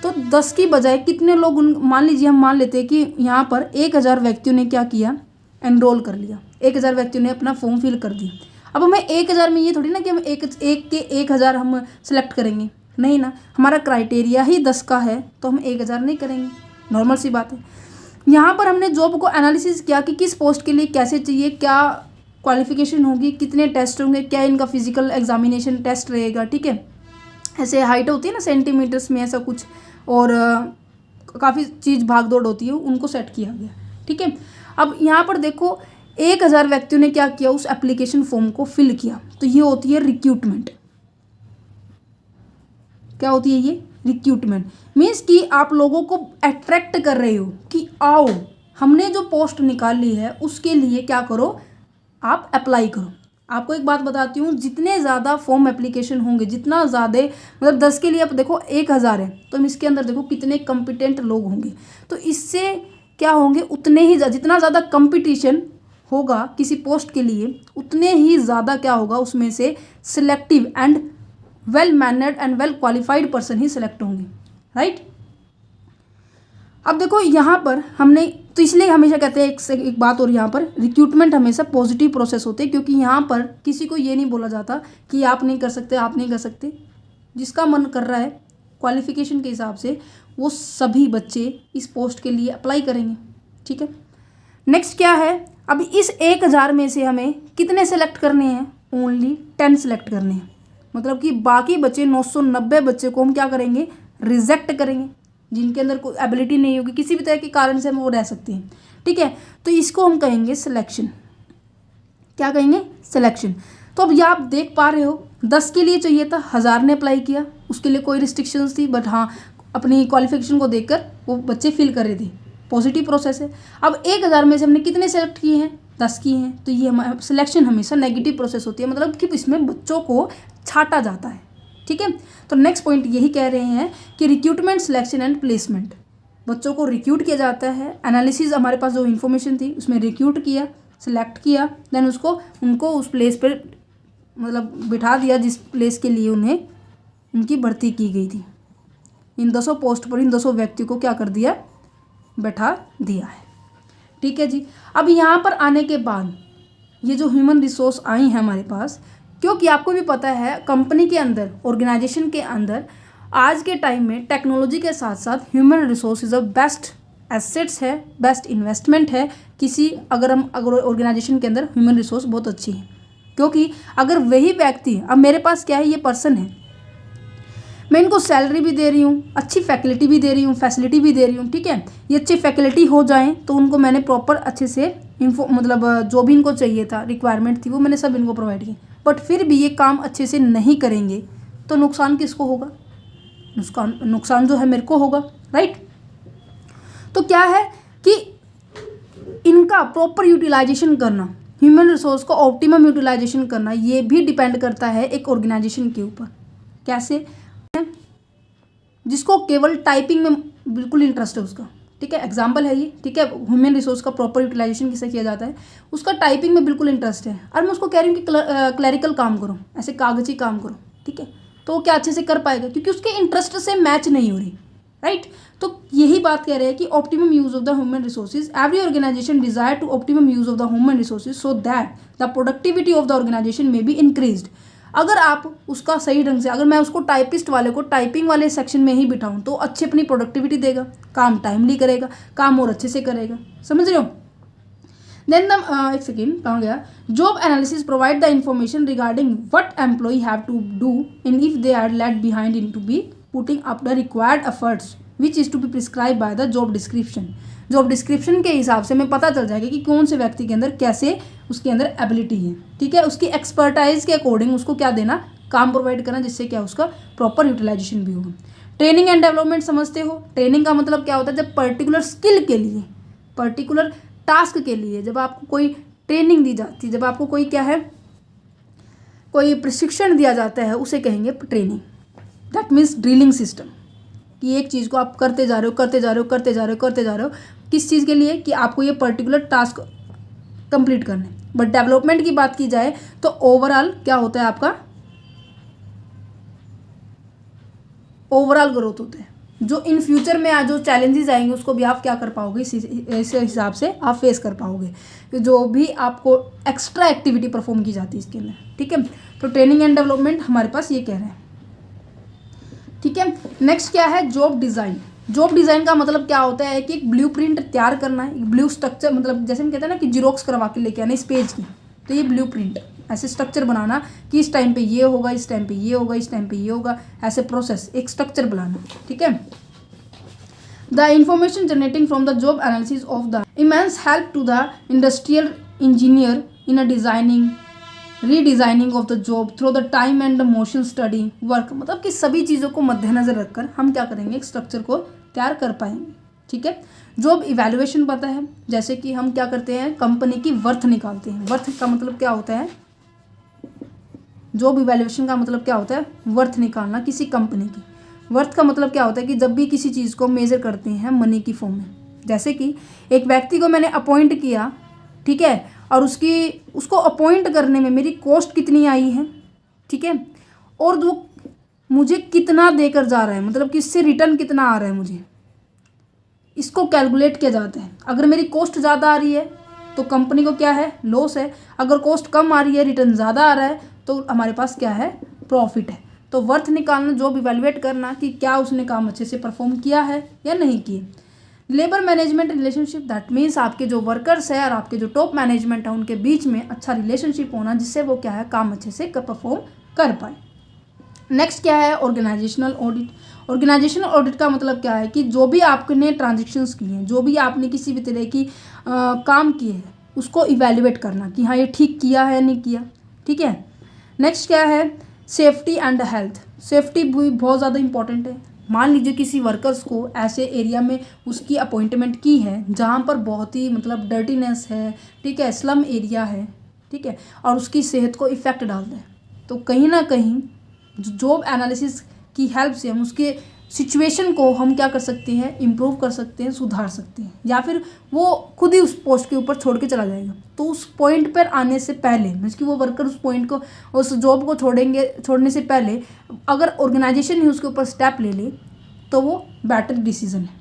तो 10 की बजाय कितने लोग, मान लीजिए हम मान लेते हैं कि यहाँ पर 1000 व्यक्तियों ने क्या किया, एनरोल कर लिया, 1000 व्यक्तियों ने अपना फॉर्म फिल कर दिया। अब हमें 1000 में ये थोड़ी ना कि हम एक के 1000 हम सेलेक्ट करेंगे, नहीं ना, हमारा क्राइटेरिया ही 10 का है तो हम 1000 नहीं करेंगे, नॉर्मल सी बात है। यहाँ पर हमने जॉब को एनालिसिस किया कि किस पोस्ट के लिए कैसे चाहिए, क्या क्वालिफिकेशन होगी, कितने टेस्ट होंगे, क्या इनका फिजिकल एग्जामिनेशन टेस्ट रहेगा, ठीक है। ऐसे हाइट होती है ना सेंटीमीटर्स में ऐसा कुछ, और काफ़ी चीज़ भाग दौड़ होती है, उनको सेट किया गया, ठीक है। अब यहाँ पर देखो 1000 व्यक्तियों ने क्या किया, उस एप्लीकेशन फॉर्म को फिल किया, तो ये होती है रिक्रूटमेंट। क्या होती है ये? रिक्रूटमेंट मीन्स कि आप लोगों को अट्रैक्ट कर रहे हो कि आओ हमने जो पोस्ट निकाली है उसके लिए क्या करो, आप अप्लाई करो। आपको एक बात बताती हूँ, जितने ज़्यादा फॉर्म एप्लीकेशन होंगे, जितना ज़्यादा मतलब 10 के लिए आप देखो 1000 है, तो हम इसके अंदर देखो कितने कॉम्पिटेंट लोग होंगे, तो इससे क्या होंगे, उतने ही जितना ज़्यादा कंपटीशन होगा किसी पोस्ट के लिए, उतने ही ज़्यादा क्या होगा, उसमें से selective and well mannered and well qualified person he select होंगे, राइट। अब देखो यहाँ पर हमने, तो इसलिए हमेशा कहते हैं एक बात और, यहाँ पर रिक्रूटमेंट हमेशा पॉजिटिव प्रोसेस होते हैं, क्योंकि यहाँ पर किसी को ये नहीं बोला जाता कि आप नहीं कर सकते, आप नहीं कर सकते। जिसका मन कर रहा है क्वालिफिकेशन के हिसाब से, वो सभी बच्चे इस पोस्ट के लिए अप्लाई करेंगे, ठीक है। नेक्स्ट क्या है, अब इस 1000 में से हमें कितने सेलेक्ट करने हैं, ओनली 10 सेलेक्ट करने हैं, मतलब कि बाकी बच्चे 990 बच्चे को हम क्या करेंगे, रिजेक्ट करेंगे, जिनके अंदर कोई एबिलिटी नहीं होगी, किसी भी तरह के कारण से हम वो रह सकते हैं, ठीक है। तो इसको हम कहेंगे सिलेक्शन। क्या कहेंगे? सिलेक्शन। तो अब ये आप देख पा रहे हो 10 के लिए चाहिए था, 1000 ने अप्लाई किया, उसके लिए कोई रिस्ट्रिक्शंस थी, बट हाँ अपनी क्वालिफिकेशन को देखकर वो बच्चे फिल कर रहे थे, पॉजिटिव प्रोसेस है। अब 1000 में से हमने कितने सेलेक्ट किए हैं, 10 किए हैं, तो ये सिलेक्शन हमेशा नेगेटिव प्रोसेस होती है, मतलब कि इसमें बच्चों को छांटा जाता है, ठीक है। तो नेक्स्ट पॉइंट यही कह रहे हैं कि रिक्रूटमेंट, सिलेक्शन एंड प्लेसमेंट, बच्चों को रिक्रूट किया जाता है, एनालिसिस हमारे पास जो इन्फॉर्मेशन थी उसमें रिक्रूट किया, सिलेक्ट किया, देन उनको उस प्लेस पर मतलब बिठा दिया जिस प्लेस के लिए उन्हें उनकी भर्ती की गई थी। इन 200 पोस्ट पर इन 200 व्यक्तियों को क्या कर दिया, बैठा दिया है, ठीक है जी। अब यहाँ पर आने के बाद ये जो ह्यूमन रिसोर्स आई हैं हमारे पास, क्योंकि आपको भी पता है कंपनी के अंदर, ऑर्गेनाइजेशन के अंदर आज के टाइम में टेक्नोलॉजी के साथ साथ human resource is a best assets है, बेस्ट इन्वेस्टमेंट है किसी, अगर ऑर्गेनाइजेशन के अंदर ह्यूमन रिसोर्स बहुत अच्छी है, क्योंकि अगर वही व्यक्ति, अब मेरे पास क्या है, ये पर्सन है, मैं इनको सैलरी भी दे रही हूँ, अच्छी फैसिलिटी भी दे रही हूँ, फैसिलिटी भी दे रही हूँ, ठीक है। ये अच्छी फैसिलिटी हो जाएं तो उनको मैंने प्रॉपर अच्छे से मतलब जो भी इनको चाहिए था, रिक्वायरमेंट थी, वो मैंने सब इनको प्रोवाइड की, बट फिर भी ये काम अच्छे से नहीं करेंगे तो नुकसान किसको होगा, नुकसान जो है मेरे को होगा, राइट। तो क्या है कि इनका प्रॉपर यूटिलाइजेशन करना, ह्यूमन रिसोर्स को ऑप्टिमम यूटिलाइजेशन करना, ये भी डिपेंड करता है एक ऑर्गेनाइजेशन के ऊपर। कैसे? जिसको केवल टाइपिंग में बिल्कुल इंटरेस्ट है उसका, ठीक है, एग्जाम्पल है ये, ठीक है। ह्यूमन रिसोर्स का प्रॉपर यूटिलाइजेशन किसे किया जाता है, उसका टाइपिंग में बिल्कुल इंटरेस्ट है, और मैं उसको कह रही हूँ कि क्लैरिकल काम करो, ऐसे कागजी काम करो, ठीक है, तो वो क्या अच्छे से कर पाएगा, क्योंकि उसके इंटरेस्ट से मैच नहीं हो रही, राइट। तो यही बात कह रहे हैं कि optimum use of the human resources, every organisation desire to optimum use of the human resources so that the productivity of the organisation may be increased. अगर आप उसका सही ढंग से, अगर मैं उसको टाइपिस्ट वाले को टाइपिंग वाले सेक्शन में ही बिठाऊं तो अच्छी अपनी प्रोडक्टिविटी देगा, काम टाइमली करेगा, काम और अच्छे से करेगा, समझ रहे हो। देन द एक सेकेंड कहाँ गया, job analysis provide the information regarding what employee have to do in if they are let behind in to be putting up the required efforts which is to be prescribe by the job description. Job description के हिसाब से हमें पता चल जाएगा कि कौन से व्यक्ति के अंदर कैसे उसके अंदर एबिलिटी है, ठीक है, उसकी एक्सपर्टाइज के अकॉर्डिंग उसको क्या देना, काम प्रोवाइड करना, जिससे क्या उसका प्रॉपर यूटिलाइजेशन भी होगा। ट्रेनिंग एंड डेवलपमेंट समझते हो, ट्रेनिंग का मतलब क्या होता है, जब पर्टिकुलर स्किल के लिए, पर्टिकुलर टास्क के लिए जब आपको कोई ट्रेनिंग दी जाती है, जब आपको कोई क्या है, कोई प्रशिक्षण दिया जाता है, उसे कहेंगे training. That means drilling system, कि एक चीज़ को आप करते जा रहे हो, करते जा रहे हो, करते जा रहे हो, करते जा रहे हो, किस चीज़ के लिए, कि आपको ये पर्टिकुलर टास्क कंप्लीट करना है। बट डेवलपमेंट की बात की जाए तो ओवरऑल क्या होता है, आपका ओवरऑल ग्रोथ होता है, जो इन फ्यूचर में आज जो चैलेंजेस आएंगे उसको भी आप क्या कर पाओगे, इस हिसाब से आप फेस कर पाओगे, जो भी आपको एक्स्ट्रा एक्टिविटी परफॉर्म की जाती है इसके अंदर, ठीक है। तो ट्रेनिंग एंड डेवलपमेंट हमारे पास ये कह रहे हैं। ठीक है। नेक्स्ट क्या है, जॉब डिज़ाइन। जॉब डिज़ाइन का मतलब क्या होता है कि एक ब्लूप्रिंट तैयार करना है, एक ब्लू स्ट्रक्चर, मतलब जैसे हम कहते हैं ना कि जीरोक्स करवा के लेके आना इस पेज की, तो ये ब्लूप्रिंट ऐसे स्ट्रक्चर बनाना कि इस टाइम पे ये होगा, इस टाइम पे ये होगा, इस टाइम पे ये होगा, ऐसे प्रोसेस एक स्ट्रक्चर बनाना। ठीक है। The information generating from the job analysis of the immense help to the industrial engineer in a designing redesigning of the job through the time and the motion study work. मतलब कि सभी चीज़ों को मद्देनजर रखकर हम क्या करेंगे, एक स्ट्रक्चर को तैयार कर पाएंगे। ठीक है। जॉब इवैल्यूएशन पता है, जैसे कि हम क्या करते हैं, कंपनी की वर्थ निकालते हैं। वर्थ का मतलब क्या होता है, जॉब इवैल्यूएशन का मतलब क्या होता है, वर्थ निकालना किसी कंपनी की। वर्थ का मतलब क्या होता है कि जब भी किसी चीज़ को मेजर करते हैं मनी की फॉर्म में, जैसे कि एक व्यक्ति को मैंने अपॉइंट किया, ठीक है, और उसको अपॉइंट करने में मेरी कॉस्ट कितनी आई है, ठीक है, और वो मुझे कितना देकर जा रहा है, मतलब कि इससे रिटर्न कितना आ रहा है मुझे, इसको कैलकुलेट किया जाता है। अगर मेरी कॉस्ट ज़्यादा आ रही है तो कंपनी को क्या है, लॉस है। अगर कॉस्ट कम आ रही है, रिटर्न ज़्यादा आ रहा है, तो हमारे पास क्या है, प्रॉफिट है। तो वर्थ निकालना, जॉब इवैल्यूएट करना कि क्या उसने काम अच्छे से परफॉर्म किया है या नहीं किए। Labour management relationship, that means आपके जो वर्कर्स है और आपके जो टॉप मैनेजमेंट है उनके बीच में अच्छा रिलेशनशिप होना, जिससे वो क्या है, काम अच्छे से परफॉर्म कर पाए। नेक्स्ट क्या है, ऑर्गेनाइजेशनल ऑडिट। ऑर्गेनाइजेशनल ऑडिट का मतलब क्या है कि जो भी आपने ट्रांजेक्शन्स किए हैं, जो भी आपने किसी भी तरह की काम किए हैं, उसको इवैल्यूएट करना कि हाँ ये ठीक किया है या नहीं किया। ठीक है। नेक्स्ट क्या है, सेफ्टी एंड हेल्थ। सेफ्टी भी बहुत ज़्यादा इंपॉर्टेंट है। मान लीजिए किसी वर्कर्स को ऐसे एरिया में उसकी अपॉइंटमेंट की है जहाँ पर बहुत ही मतलब डर्टीनेस है, ठीक है, स्लम एरिया है, ठीक है, और उसकी सेहत को इफ़ेक्ट डालता है, तो कहीं ना कहीं जॉब एनालिसिस की हेल्प से हम उसके सिचुएशन को हम क्या कर सकते हैं, इम्प्रूव कर सकते हैं, सुधार सकते हैं, या फिर वो खुद ही उस पोस्ट के ऊपर छोड़ के चला जाएगा। तो उस पॉइंट पर आने से पहले, मीन्स कि वो वर्कर उस पॉइंट को, उस जॉब को छोड़ने से पहले अगर ऑर्गेनाइजेशन ही उसके ऊपर स्टेप ले ले तो वो बेटर डिसीजन है।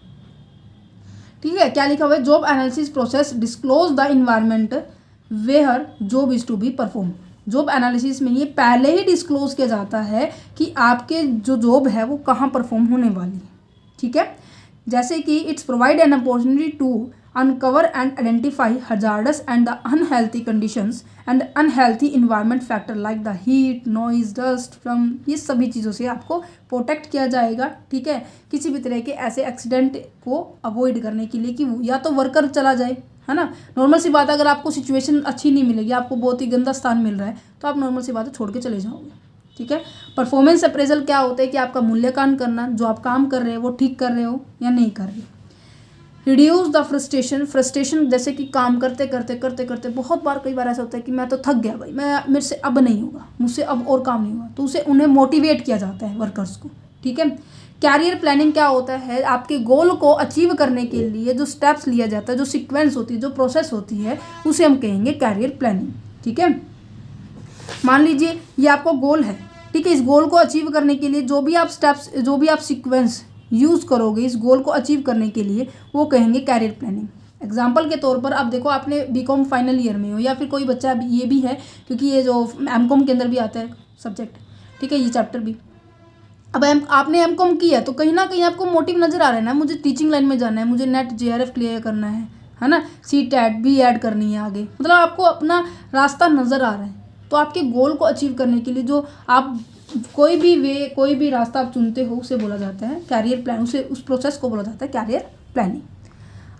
ठीक है। क्या लिखा हुआ है, job analysis process disclose the environment where job is to be perform. Job analysis में ये पहले ही डिस्क्लोज किया जाता है कि आपके जो जॉब है वो कहाँ परफॉर्म होने वाली है। ठीक है। जैसे कि it's provide an opportunity to uncover and identify hazards and the unhealthy conditions and unhealthy environment factor like the heat, noise, dust from, ये सभी चीज़ों से आपको प्रोटेक्ट किया जाएगा। ठीक है। किसी भी तरह के ऐसे एक्सीडेंट को अवॉइड करने के लिए कि या तो वर्कर चला जाए, है ना, नॉर्मल सी बात है, अगर आपको सिचुएशन अच्छी नहीं मिलेगी, आपको बहुत ही गंदा स्थान मिल रहा है, तो आप नॉर्मल सी बात है छोड़ के चले जाओगे। ठीक है। परफॉर्मेंस अप्रेजल क्या होता है कि आपका मूल्यांकन करना, जो आप काम कर रहे हो वो ठीक कर रहे हो या नहीं कर रहे हो। Reduce the frustration. फ्रस्ट्रेशन जैसे कि काम करते करते करते करते बहुत बार, कई बार ऐसा होता है कि मैं तो थक गया भाई, मेरे से अब नहीं होगा, मुझसे अब और काम नहीं होगा, तो उसे उन्हें मोटिवेट किया जाता है वर्कर्स को। ठीक है। कैरियर प्लानिंग क्या होता है, आपके गोल को अचीव करने के लिए जो स्टेप्स लिया जाता है, जो सीक्वेंस होती है, जो प्रोसेस होती है, उसे हम कहेंगे कैरियर प्लानिंग। ठीक है। मान लीजिए ये आपको गोल है, ठीक है, इस गोल को अचीव करने के लिए जो भी आप स्टेप्स, जो भी आप सीक्वेंस यूज़ करोगे इस गोल को अचीव करने के लिए, वो कहेंगे कैरियर प्लानिंग। एग्जाम्पल के तौर पर आप देखो, आपने बीकॉम फाइनल ईयर में हो, या फिर कोई बच्चा ये भी है, क्योंकि ये जो एमकॉम के अंदर भी आता है सब्जेक्ट, ठीक है, ये चैप्टर भी। अब आपने एमकॉम किया तो कहीं ना कहीं आपको मोटिव नज़र आ रहा है ना, मुझे टीचिंग लाइन में जाना है, मुझे नेट जेआरएफ क्लियर करना है ना, सीटेट भी ऐड करनी है आगे, मतलब आपको अपना रास्ता नज़र आ रहा है। तो आपके गोल को अचीव करने के लिए जो आप कोई भी रास्ता आप चुनते हो उसे बोला जाता है कैरियर प्लान, उस प्रोसेस को बोला जाता है कैरियर प्लानिंग।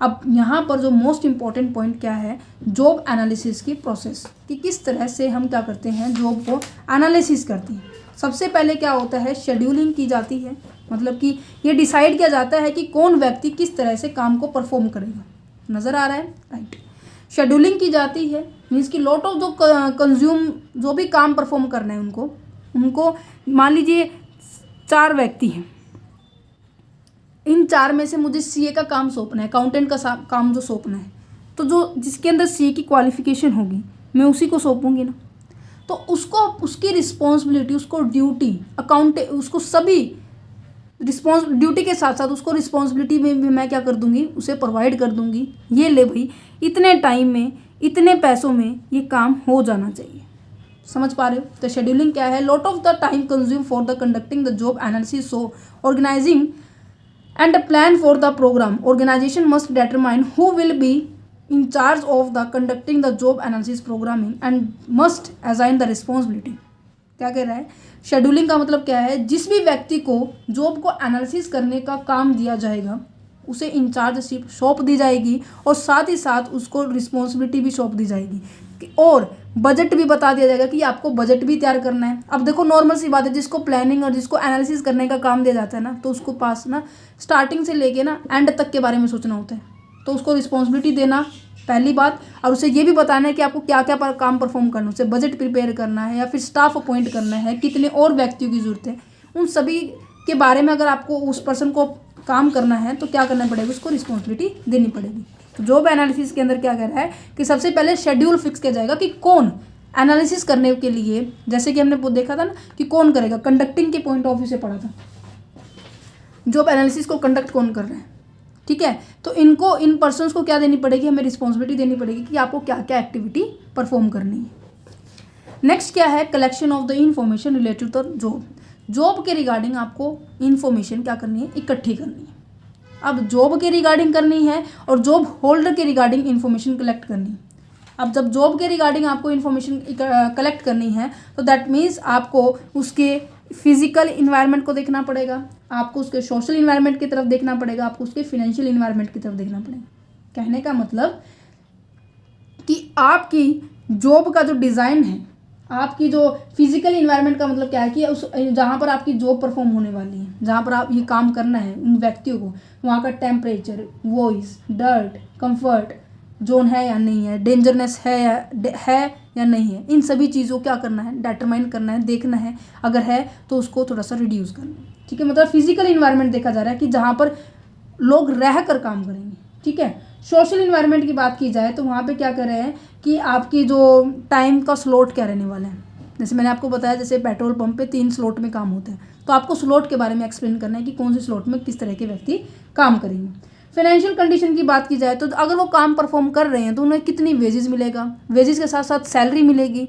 अब यहाँ पर जो मोस्ट इम्पॉर्टेंट पॉइंट क्या है, जॉब एनालिसिस की प्रोसेस, कि किस तरह से हम क्या करते हैं, जॉब को एनालिसिस करते हैं। सबसे पहले क्या होता है, शेड्यूलिंग की जाती है, मतलब कि ये डिसाइड किया जाता है कि कौन व्यक्ति किस तरह से काम को परफॉर्म करेगा। नज़र आ रहा है, राइट। शेड्यूलिंग की जाती है, मीन्स कि लॉट ऑफ जो कंज्यूम, जो भी काम परफॉर्म करना है उनको मान लीजिए 4 व्यक्ति हैं, इन 4 में से मुझे सीए का काम सौंपना है, अकाउंटेंट का काम जो सौंपना है, तो जो जिसके अंदर सीए की क्वालिफिकेशन होगी मैं उसी को सौंपूंगी ना। तो उसको उसकी रिस्पॉन्सिबिलिटी, उसको ड्यूटी, उसको सभी ड्यूटी के साथ साथ उसको रिस्पॉन्सिबिलिटी में भी मैं क्या कर दूंगी, उसे प्रोवाइड कर दूंगी। ये ले भाई, इतने टाइम में, इतने पैसों में ये काम हो जाना चाहिए। समझ पा रहे हो? तो शेड्यूलिंग क्या है? Lot of the time consume for the conducting the job analysis, so organising and a plan for the program. Organization must determine who will be in charge of the conducting the job analysis programming and must assign the responsibility. क्या कह रहा है? Scheduling का मतलब क्या है? जिस भी व्यक्ति को जॉब को एनालिसिस करने का काम दिया जाएगा उसे इंचार्जशिप सौंप दी जाएगी और साथ ही साथ उसको रिस्पॉन्सिबिलिटी भी सौंप दी जाएगी और बजट भी बता दिया जाएगा कि आपको बजट भी तैयार करना है। अब देखो नॉर्मल सी बात है, जिसको प्लानिंग और जिसको एनालिसिस करने का काम दिया जाता है ना, तो उसको पास ना स्टार्टिंग से लेके ना एंड तक के बारे में सोचना होता है। तो उसको रिस्पॉन्सिबिलिटी देना पहली बात, और उसे ये भी बताना है कि आपको क्या क्या काम परफॉर्म करना है, उसे बजट प्रिपेयर करना है या फिर स्टाफ अपॉइंट करना है, कितने और व्यक्तियों की जरूरत है, उन सभी के बारे में अगर आपको उस पर्सन को काम करना है तो क्या करना पड़ेगा, उसको रिस्पॉन्सिबिलिटी देनी पड़ेगी। तो जॉब एनालिसिस के अंदर क्या कह रहा है कि सबसे पहले शेड्यूल फिक्स किया जाएगा कि कौन एनालिसिस करने के लिए, जैसे कि हमने देखा था ना कि कौन करेगा, कंडक्टिंग के पॉइंट ऑफ व्यू से पढ़ा था, जॉब एनालिसिस को कंडक्ट कौन कर रहे हैं, ठीक है। तो इनको इन पर्सन्स को क्या देनी पड़ेगी, हमें रिस्पॉन्सिबिलिटी देनी पड़ेगी कि आपको क्या क्या एक्टिविटी परफॉर्म करनी है। नेक्स्ट क्या है, collection of the information related to job. Job के रिगार्डिंग आपको इंफॉर्मेशन क्या करनी है, इकट्ठी करनी है। अब जॉब के रिगार्डिंग करनी है और जॉब होल्डर के रिगार्डिंग इंफॉर्मेशन कलेक्ट करनी है। अब जब जॉब के रिगार्डिंग आपको इन्फॉर्मेशन कलेक्ट करनी है तो दैट मीन्स आपको उसके फिजिकल इन्वायरमेंट को देखना पड़ेगा, आपको उसके सोशल इन्वायरमेंट की तरफ देखना पड़ेगा, आपको उसके फाइनेंशियल इन्वायरमेंट की तरफ देखना पड़ेगा। कहने का मतलब कि आपकी जॉब का जो डिज़ाइन है, आपकी जो फिजिकल इन्वायरमेंट का मतलब क्या है कि उस जहाँ पर आपकी जॉब परफॉर्म होने वाली है, जहाँ पर आप ये काम करना है उन व्यक्तियों को, वहाँ का temperature, voice, dirt, comfort zone है या नहीं है, डेंजरनेस है या नहीं है, इन सभी चीज़ों को क्या करना है, डिटरमाइन करना है, देखना है, अगर है तो उसको थोड़ा सा रिड्यूस करना है, ठीक है। मतलब फिजिकल इन्वायरमेंट देखा जा रहा है कि जहाँ पर लोग रह कर काम करेंगे, ठीक है। सोशल इन्वायरमेंट की बात की जाए तो वहाँ पे क्या कर रहे हैं कि आपकी जो टाइम का स्लॉट क्या रहने वाला है, जैसे मैंने आपको बताया, जैसे पेट्रोल पंप पे 3 स्लॉट में काम होता है, तो आपको स्लॉट के बारे में एक्सप्लेन करना है कि कौन से स्लॉट में किस तरह के व्यक्ति काम करेंगे। फाइनेंशियल कंडीशन की बात की जाए तो अगर वो काम परफॉर्म कर रहे हैं तो उन्हें कितनी वेजेस मिलेगा, वेजेस के साथ साथ सैलरी मिलेगी,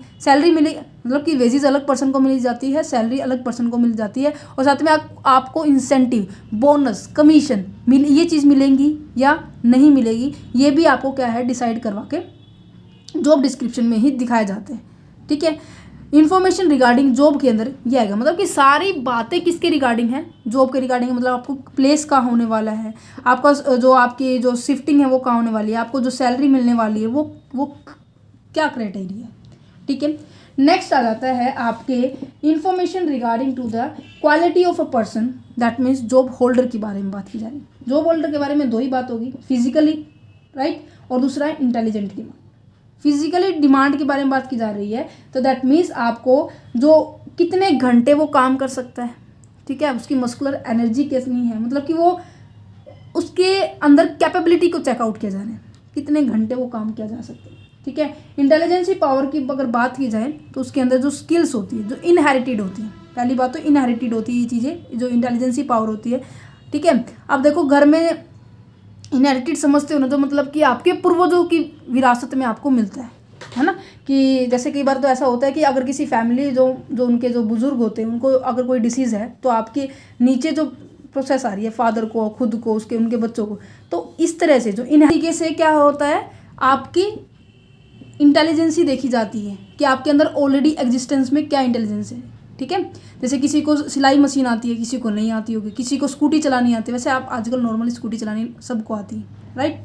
मतलब कि वेजेस अलग पर्सन को मिल जाती है, सैलरी अलग पर्सन को मिल जाती है, और साथ में आपको इंसेंटिव, बोनस, कमीशन ये चीज़ मिलेंगी या नहीं मिलेगी, ये भी आपको क्या है डिसाइड करवा के जॉब डिस्क्रिप्शन में ही दिखाए जाते हैं, ठीक है। इन्फॉर्मेशन रिगार्डिंग जॉब के अंदर ये आएगा, मतलब कि सारी बातें किसके रिगार्डिंग है, जॉब के रिगार्डिंग, मतलब आपको प्लेस कहाँ होने वाला है, आपका जो आपकी जो शिफ्टिंग है वो कहाँ होने वाली है, आपको जो सैलरी मिलने वाली है वो क्या क्राइटेरिया है, ठीक है। नेक्स्ट आ जाता है आपके information regarding to the quality of a person, that means job holder के बारे में बात की जा रही है। जॉब होल्डर के बारे में 2 ही बात होगी, फिजिकली राइट, और दूसरा है इंटेलिजेंट की बात। फिजिकली डिमांड के बारे में बात की जा रही है तो दैट मीन्स आपको जो कितने घंटे वो काम कर सकता है, ठीक है, उसकी मस्कुलर एनर्जी कितनी है, मतलब कि वो उसके अंदर कैपेबिलिटी को चेकआउट किया जा रहा है, कितने घंटे वो काम किया जा सकता है, ठीक है। इंटेलिजेंसी पावर की अगर बात की जाए तो उसके अंदर जो स्किल्स होती है, जो इनहेरिटेड होती है, पहली बात तो इनहेरिटेड होती है ये चीज़ें, जो इंटेलिजेंसी पावर होती है, ठीक है। अब देखो घर में इनहेरिटेड समझते हो ना, तो मतलब कि आपके पूर्वजों की विरासत में आपको मिलता है ना, कि जैसे कई बार तो ऐसा होता है कि अगर किसी फैमिली जो उनके जो बुजुर्ग होते हैं उनको अगर कोई डिसीज़ है तो आपके नीचे जो प्रोसेस आ रही है, फादर को, खुद को, उनके बच्चों को, तो इस तरह से जो इन तरीके से क्या होता है, आपकी इंटेलिजेंसी देखी जाती है कि आपके अंदर ऑलरेडी एग्जिस्टेंस में क्या इंटेलिजेंस है, ठीक है। जैसे किसी को सिलाई मशीन आती है, किसी को नहीं आती होगी, किसी को स्कूटी चलानी आती है, वैसे आप आजकल नॉर्मली स्कूटी चलानी सबको आती है, राइट।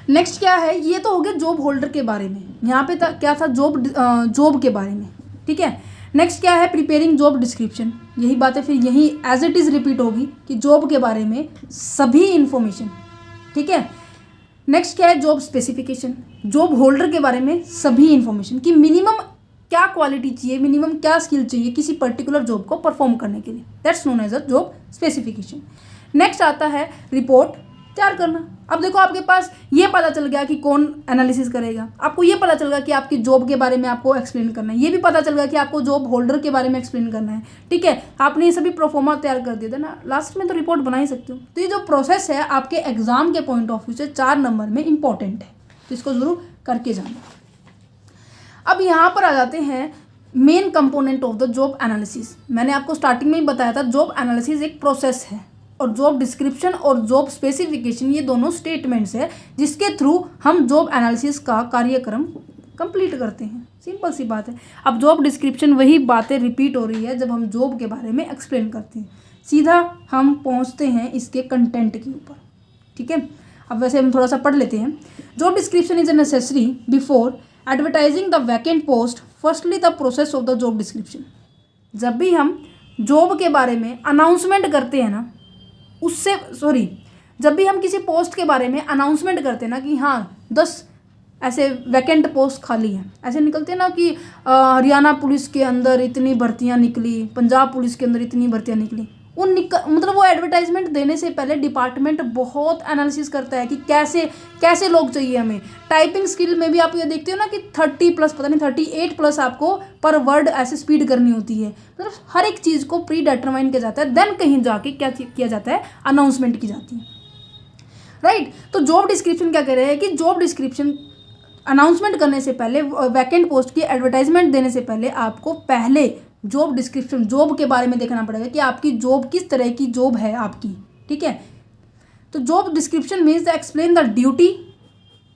नेक्स्ट क्या है, ये तो हो गया जॉब होल्डर के बारे में, यहाँ पे क्या था, जॉब के बारे में, ठीक है। नेक्स्ट क्या है, प्रिपेयरिंग जॉब डिस्क्रिप्शन, यही बात है फिर यही एज इट इज़ रिपीट होगी कि जॉब के बारे में सभी इंफॉर्मेशन, ठीक है। नेक्स्ट क्या है, जॉब स्पेसिफिकेशन, जॉब होल्डर के बारे में सभी इंफॉर्मेशन कि मिनिमम क्या क्वालिटी चाहिए, मिनिमम क्या स्किल चाहिए किसी पर्टिकुलर जॉब को परफॉर्म करने के लिए, that's known as a job specification. Next आता है रिपोर्ट तैयार करना। अब देखो आपके पास ये पता चल गया कि कौन एनालिसिस करेगा, आपको ये पता चल गया कि आपकी जॉब के बारे में आपको एक्सप्लेन करना है, ये भी पता चल गया कि आपको जॉब होल्डर के बारे में एक्सप्लेन करना है, ठीक है। आपने ये सभी प्रोफोर्मा तैयार कर दिया था ना, लास्ट में तो रिपोर्ट बना ही सकते हो। तो ये जो प्रोसेस है आपके एग्जाम के पॉइंट ऑफ व्यू से 4 नंबर में इंपॉर्टेंट है, तो इसको जरूर करके जाना। अब यहाँ पर आ जाते हैं main component of the job analysis. मैंने आपको स्टार्टिंग में ही बताया था जॉब एनालिसिस एक प्रोसेस है और जॉब डिस्क्रिप्शन और जॉब स्पेसिफिकेशन ये दोनों स्टेटमेंट्स है जिसके थ्रू हम जॉब एनालिसिस का कार्यक्रम कंप्लीट करते हैं। सिंपल सी बात है। अब जॉब डिस्क्रिप्शन वही बातें रिपीट हो रही है जब हम जॉब के बारे में एक्सप्लेन करते हैं। सीधा हम पहुंचते हैं इसके कंटेंट के ऊपर, ठीक है। अब वैसे हम थोड़ा सा पढ़ लेते हैं। Job description is necessary before advertising the vacant post, firstly the process of the job description. जब भी हम जॉब के बारे में अनाउंसमेंट करते हैं ना, जब भी हम किसी पोस्ट के बारे में अनाउंसमेंट करते हैं ना कि हाँ 10 ऐसे वैकेंट पोस्ट खाली हैं, ऐसे निकलते हैं ना कि हरियाणा पुलिस के अंदर इतनी भर्तियां निकली, पंजाब पुलिस के अंदर इतनी भर्तियां निकली, मतलब वो एडवर्टाइजमेंट देने से पहले डिपार्टमेंट बहुत एनालिसिस करता है कि कैसे लोग चाहिए हमें। टाइपिंग स्किल में भी आप ये देखते हो ना कि 30+, पता नहीं 38+ आपको पर वर्ड ऐसे स्पीड करनी होती है। मतलब हर एक चीज़ को प्री डिटरमाइन किया जाता है, देन कहीं जाके क्या किया जाता है, अनाउंसमेंट की जाती है, राइट। तो जॉब डिस्क्रिप्शन क्या कह रहे हैं कि जॉब डिस्क्रिप्शन अनाउंसमेंट करने से पहले, वैकेंट पोस्ट की एडवर्टाइजमेंट देने से पहले आपको पहले जॉब डिस्क्रिप्शन, जॉब के बारे में देखना पड़ेगा कि आपकी जॉब किस तरह की जॉब है आपकी, ठीक है। तो job description means the explain the duty,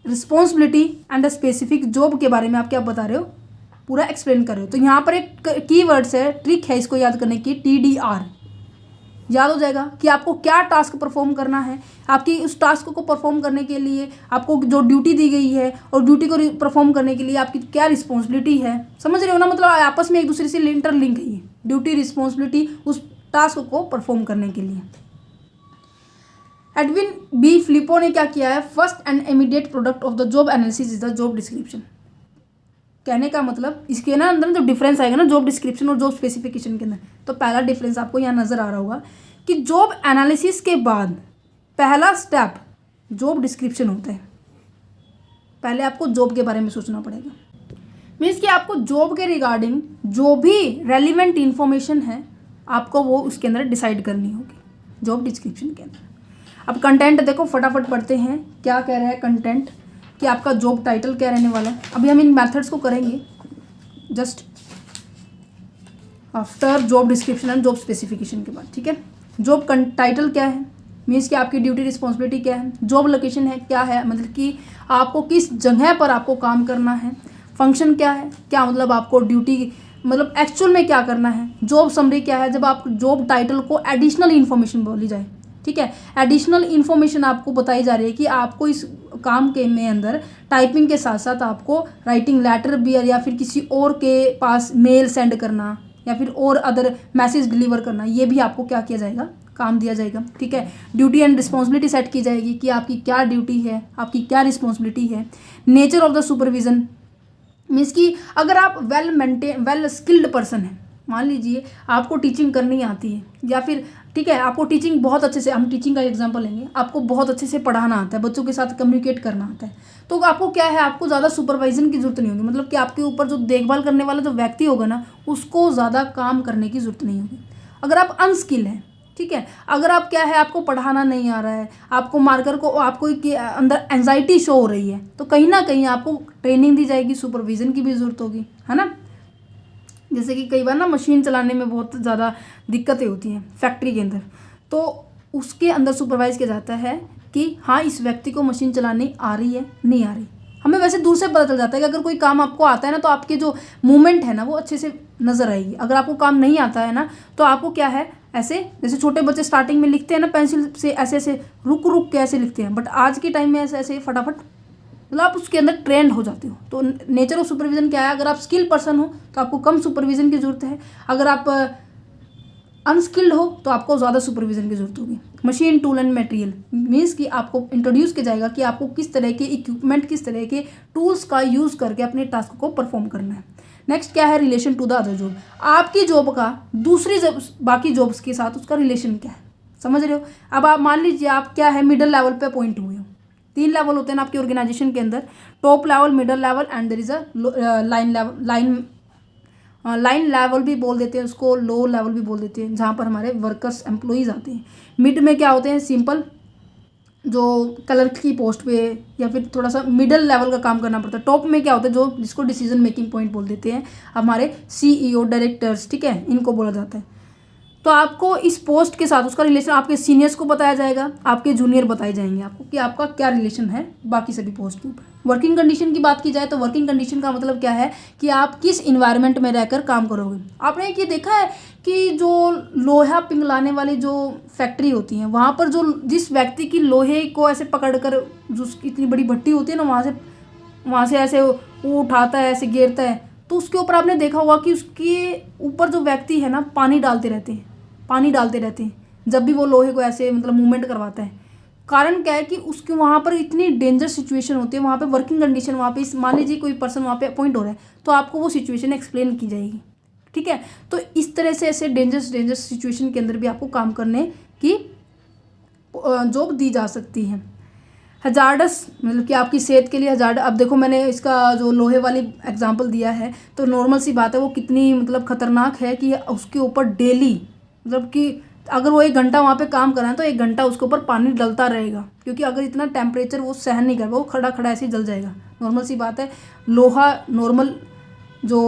responsibility and the specific. Job के बारे में आप क्या बता रहे हो, पूरा एक्सप्लेन कर रहे हो। तो यहाँ पर एक कीवर्ड्स है, ट्रिक है इसको याद करने की, TDR। याद हो जाएगा कि आपको क्या टास्क परफॉर्म करना है। आपकी उस टास्क को परफॉर्म करने के लिए आपको जो ड्यूटी दी गई है और ड्यूटी को परफॉर्म करने के लिए आपकी क्या रिस्पॉन्सिबिलिटी है, समझ रहे हो ना। मतलब आपस में एक दूसरे से इंटरलिंक है ये ड्यूटी, रिस्पॉन्सिबिलिटी उस टास्क को परफॉर्म करने के लिए। एडविन बी फिलिपो ने क्या किया है, first and immediate product of the job analysis is the job description. कहने का मतलब इसके ना अंदर जो डिफरेंस आएगा ना जॉब डिस्क्रिप्शन और जॉब स्पेसिफिकेशन के अंदर, तो पहला डिफरेंस आपको यहाँ नज़र आ रहा होगा कि जॉब एनालिसिस के बाद पहला स्टेप जॉब डिस्क्रिप्शन होता है। पहले आपको जॉब के बारे में सोचना पड़ेगा, मीन्स कि आपको जॉब के रिगार्डिंग जो भी रेलिवेंट इन्फॉर्मेशन है आपको वो उसके अंदर डिसाइड करनी होगी जॉब डिस्क्रिप्शन के अंदर। अब कंटेंट देखो, फटाफट पढ़ते हैं क्या कह रहा है कंटेंट, कि आपका जॉब टाइटल क्या रहने वाला है। अभी हम इन मेथड्स को करेंगे just after job description and job specification के बाद, ठीक है। जॉब टाइटल क्या है, मीन्स कि आपकी ड्यूटी रिस्पॉन्सिबिलिटी क्या है। जॉब लोकेशन है क्या है, मतलब कि आपको किस जगह पर आपको काम करना है। फंक्शन क्या है, क्या मतलब आपको ड्यूटी मतलब एक्चुअल में क्या करना है। जॉब समरी क्या है, जब आप जॉब टाइटल को एडिशनल इन्फॉर्मेशन बोली जाए, ठीक है। एडिशनल इन्फॉर्मेशन आपको बताई जा रही है कि आपको इस काम के में अंदर टाइपिंग के साथ साथ आपको राइटिंग लेटर भी या फिर किसी और के पास मेल सेंड करना या फिर और अदर मैसेज डिलीवर करना, ये भी आपको क्या किया जाएगा, काम दिया जाएगा, ठीक है। ड्यूटी एंड रिस्पॉन्सिबिलिटी सेट की जाएगी कि आपकी क्या ड्यूटी है, आपकी क्या रिस्पॉन्सिबिलिटी है। Nature of the supervision, means कि अगर आप वेल स्किल्ड पर्सन है, मान लीजिए आपको टीचिंग करनी आती है या फिर ठीक है आपको टीचिंग बहुत अच्छे से, हम टीचिंग का एग्जांपल लेंगे, आपको बहुत अच्छे से पढ़ाना आता है, बच्चों के साथ कम्युनिकेट करना आता है, तो आपको क्या है, आपको ज़्यादा सुपरवाइजन की जरूरत नहीं होगी। मतलब कि आपके ऊपर जो देखभाल करने वाला जो व्यक्ति होगा ना, उसको ज़्यादा काम करने की जरूरत नहीं होगी। अगर आप अनस्किल हैं, ठीक है, अगर आप क्या है, आपको पढ़ाना नहीं आ रहा है, आपको मार्कर को आपको के अंदर एंजाइटी शो हो रही है, तो कहीं ना कहीं आपको ट्रेनिंग दी जाएगी, सुपरविजन की भी ज़रूरत होगी, है ना। जैसे कि कई बार ना मशीन चलाने में बहुत ज़्यादा दिक्कतें होती हैं फैक्ट्री के अंदर, तो उसके अंदर सुपरवाइज किया जाता है कि हाँ इस व्यक्ति को मशीन चलानी आ रही है, नहीं आ रही। हमें वैसे दूर से पता चल जाता है कि अगर कोई काम आपको आता है ना, तो आपके जो मूवमेंट है ना वो अच्छे से नज़र आएगी। अगर आपको काम नहीं आता है ना, तो आपको क्या है, ऐसे जैसे छोटे बच्चे स्टार्टिंग में लिखते हैं ना पेंसिल से, ऐसे ऐसे रुक रुक के ऐसे लिखते हैं, बट आज के टाइम में ऐसे ऐसे फटाफट, मतलब आप उसके अंदर ट्रेंड हो जाते हो। तो नेचर ऑफ सुपरविजन क्या है, अगर आप स्किल पर्सन हो तो आपको कम सुपरविजन की ज़रूरत है, अगर आप अनस्किल्ड हो तो आपको ज़्यादा सुपरविजन की ज़रूरत होगी। Machine, tool and material, means कि आपको इंट्रोड्यूस किया जाएगा कि आपको किस तरह के इक्विपमेंट, किस तरह के टूल्स का यूज़ करके अपने टास्क को परफॉर्म करना है। नेक्स्ट क्या है, relation to the other job, आपकी जॉब का दूसरी बाकी जॉब्स के साथ उसका रिलेशन क्या है, समझ रहे हो। अब आप मान लीजिए आप क्या है, मिडिल लेवल पे अपॉइंट हुए हो। 3 लेवल होते हैं ना आपके ऑर्गेनाइजेशन के अंदर, top level, middle level and there is a line level. Line level भी बोल देते हैं उसको, लो लेवल भी बोल देते हैं, जहाँ पर हमारे वर्कर्स एम्प्लॉइज आते हैं। मिड में क्या होते हैं, सिंपल जो क्लर्क की पोस्ट पे या फिर थोड़ा सा मिडिल लेवल का काम करना पड़ता है। टॉप में क्या होता है, जो जिसको डिसीजन मेकिंग पॉइंट बोल देते हैं हमारे CEO डायरेक्टर्स, ठीक है, इनको बोला जाता है। तो आपको इस पोस्ट के साथ उसका रिलेशन आपके सीनियर्स को बताया जाएगा, आपके जूनियर बताए जाएंगे आपको कि आपका क्या रिलेशन है बाकी सभी पोस्ट के ऊपर। वर्किंग कंडीशन की बात की जाए तो वर्किंग कंडीशन का मतलब क्या है कि आप किस इन्वायरमेंट में रहकर काम करोगे। आपने ये देखा है कि जो लोहा पिघलाने वाली जो फैक्ट्री होती है वहाँ पर जो जिस व्यक्ति की लोहे को ऐसे पकड़ कर जो इतनी बड़ी भट्टी होती है ना, वहाँ से ऐसे वो उठाता है, ऐसे गिरता है, तो उसके ऊपर आपने देखा होगा कि उसके ऊपर जो व्यक्ति है ना पानी डालते रहते हैं जब भी वो लोहे को ऐसे मतलब मूवमेंट करवाता है। कारण क्या है कि उसके वहाँ पर इतनी डेंजर सिचुएशन होती है, वहाँ पे वर्किंग कंडीशन, वहाँ पे मान लीजिए कोई पर्सन वहाँ पे अपॉइंट हो रहा है तो आपको वो सिचुएशन एक्सप्लेन की जाएगी, ठीक है। तो इस तरह से ऐसे डेंजर सिचुएशन के अंदर भी आपको काम करने की जॉब दी जा सकती है। हजार्डस मतलब कि आपकी सेहत के लिए हजार्ड। अब देखो मैंने इसका जो लोहे वाली एग्जांपल दिया है तो नॉर्मल सी बात है वो कितनी मतलब खतरनाक है कि उसके ऊपर डेली मतलब कि अगर वो 1 घंटा वहाँ पे काम कर रहा है तो 1 घंटा उसके ऊपर पानी डलता रहेगा, क्योंकि अगर इतना टेम्परेचर वो सहन नहीं कर वो खड़ा खड़ा ऐसे ही जल जाएगा। नॉर्मल सी बात है। लोहा नॉर्मल जो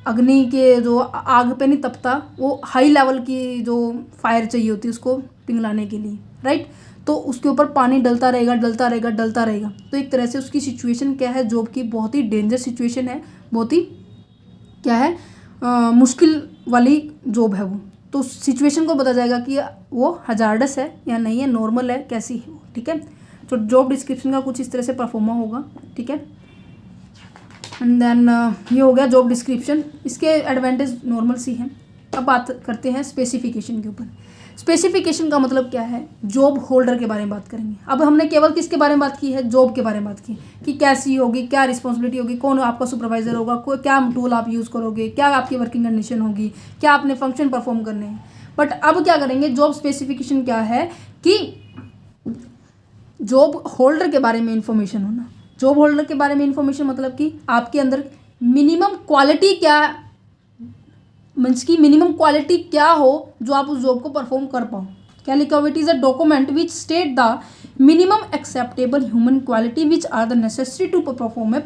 अग्नि के जो आग पे नहीं तपता, वो हाई लेवल की जो फायर चाहिए होती है उसको पिघलाने के लिए, राइट। तो उसके ऊपर पानी डलता रहेगा। तो एक तरह से उसकी सिचुएशन क्या है, जॉब की बहुत ही डेंजर सिचुएशन है, बहुत ही क्या है मुश्किल वाली जॉब है वो। तो सिचुएशन को पता जाएगा कि वो हजार्डस है या नहीं है, नॉर्मल है, कैसी है वो, ठीक है। तो जॉब डिस्क्रिप्शन का कुछ इस तरह से परफॉर्मा होगा, ठीक है। एंड देन ये हो गया जॉब डिस्क्रिप्शन। इसके एडवांटेज नॉर्मल सी हैं। अब बात करते हैं स्पेसिफिकेशन के ऊपर। स्पेसिफिकेशन का मतलब क्या है, जॉब होल्डर के बारे में बात करेंगे। अब हमने केवल किसके बारे में बात की है, जॉब के बारे में बात की कि कैसी होगी, क्या रिस्पॉन्सिबिलिटी होगी, कौन आपका सुपरवाइजर होगा, क्या टूल आप यूज़ करोगे, क्या आपकी वर्किंग कंडीशन होगी, क्या आपने फंक्शन परफॉर्म करने हैं। बट अब क्या करेंगे, जॉब स्पेसिफिकेशन क्या है कि जॉब होल्डर के बारे में इंफॉर्मेशन होना। जॉब होल्डर के बारे में इंफॉर्मेशन मतलब कि आपके अंदर मिनिमम क्वालिटी क्या, मीन्स की मिनिमम क्वालिटी क्या हो जो आप उस जॉब को परफॉर्म कर पाओ। क्या लिखा हुआ, it is a document which state the minimum acceptable human quality which are the necessary to perform a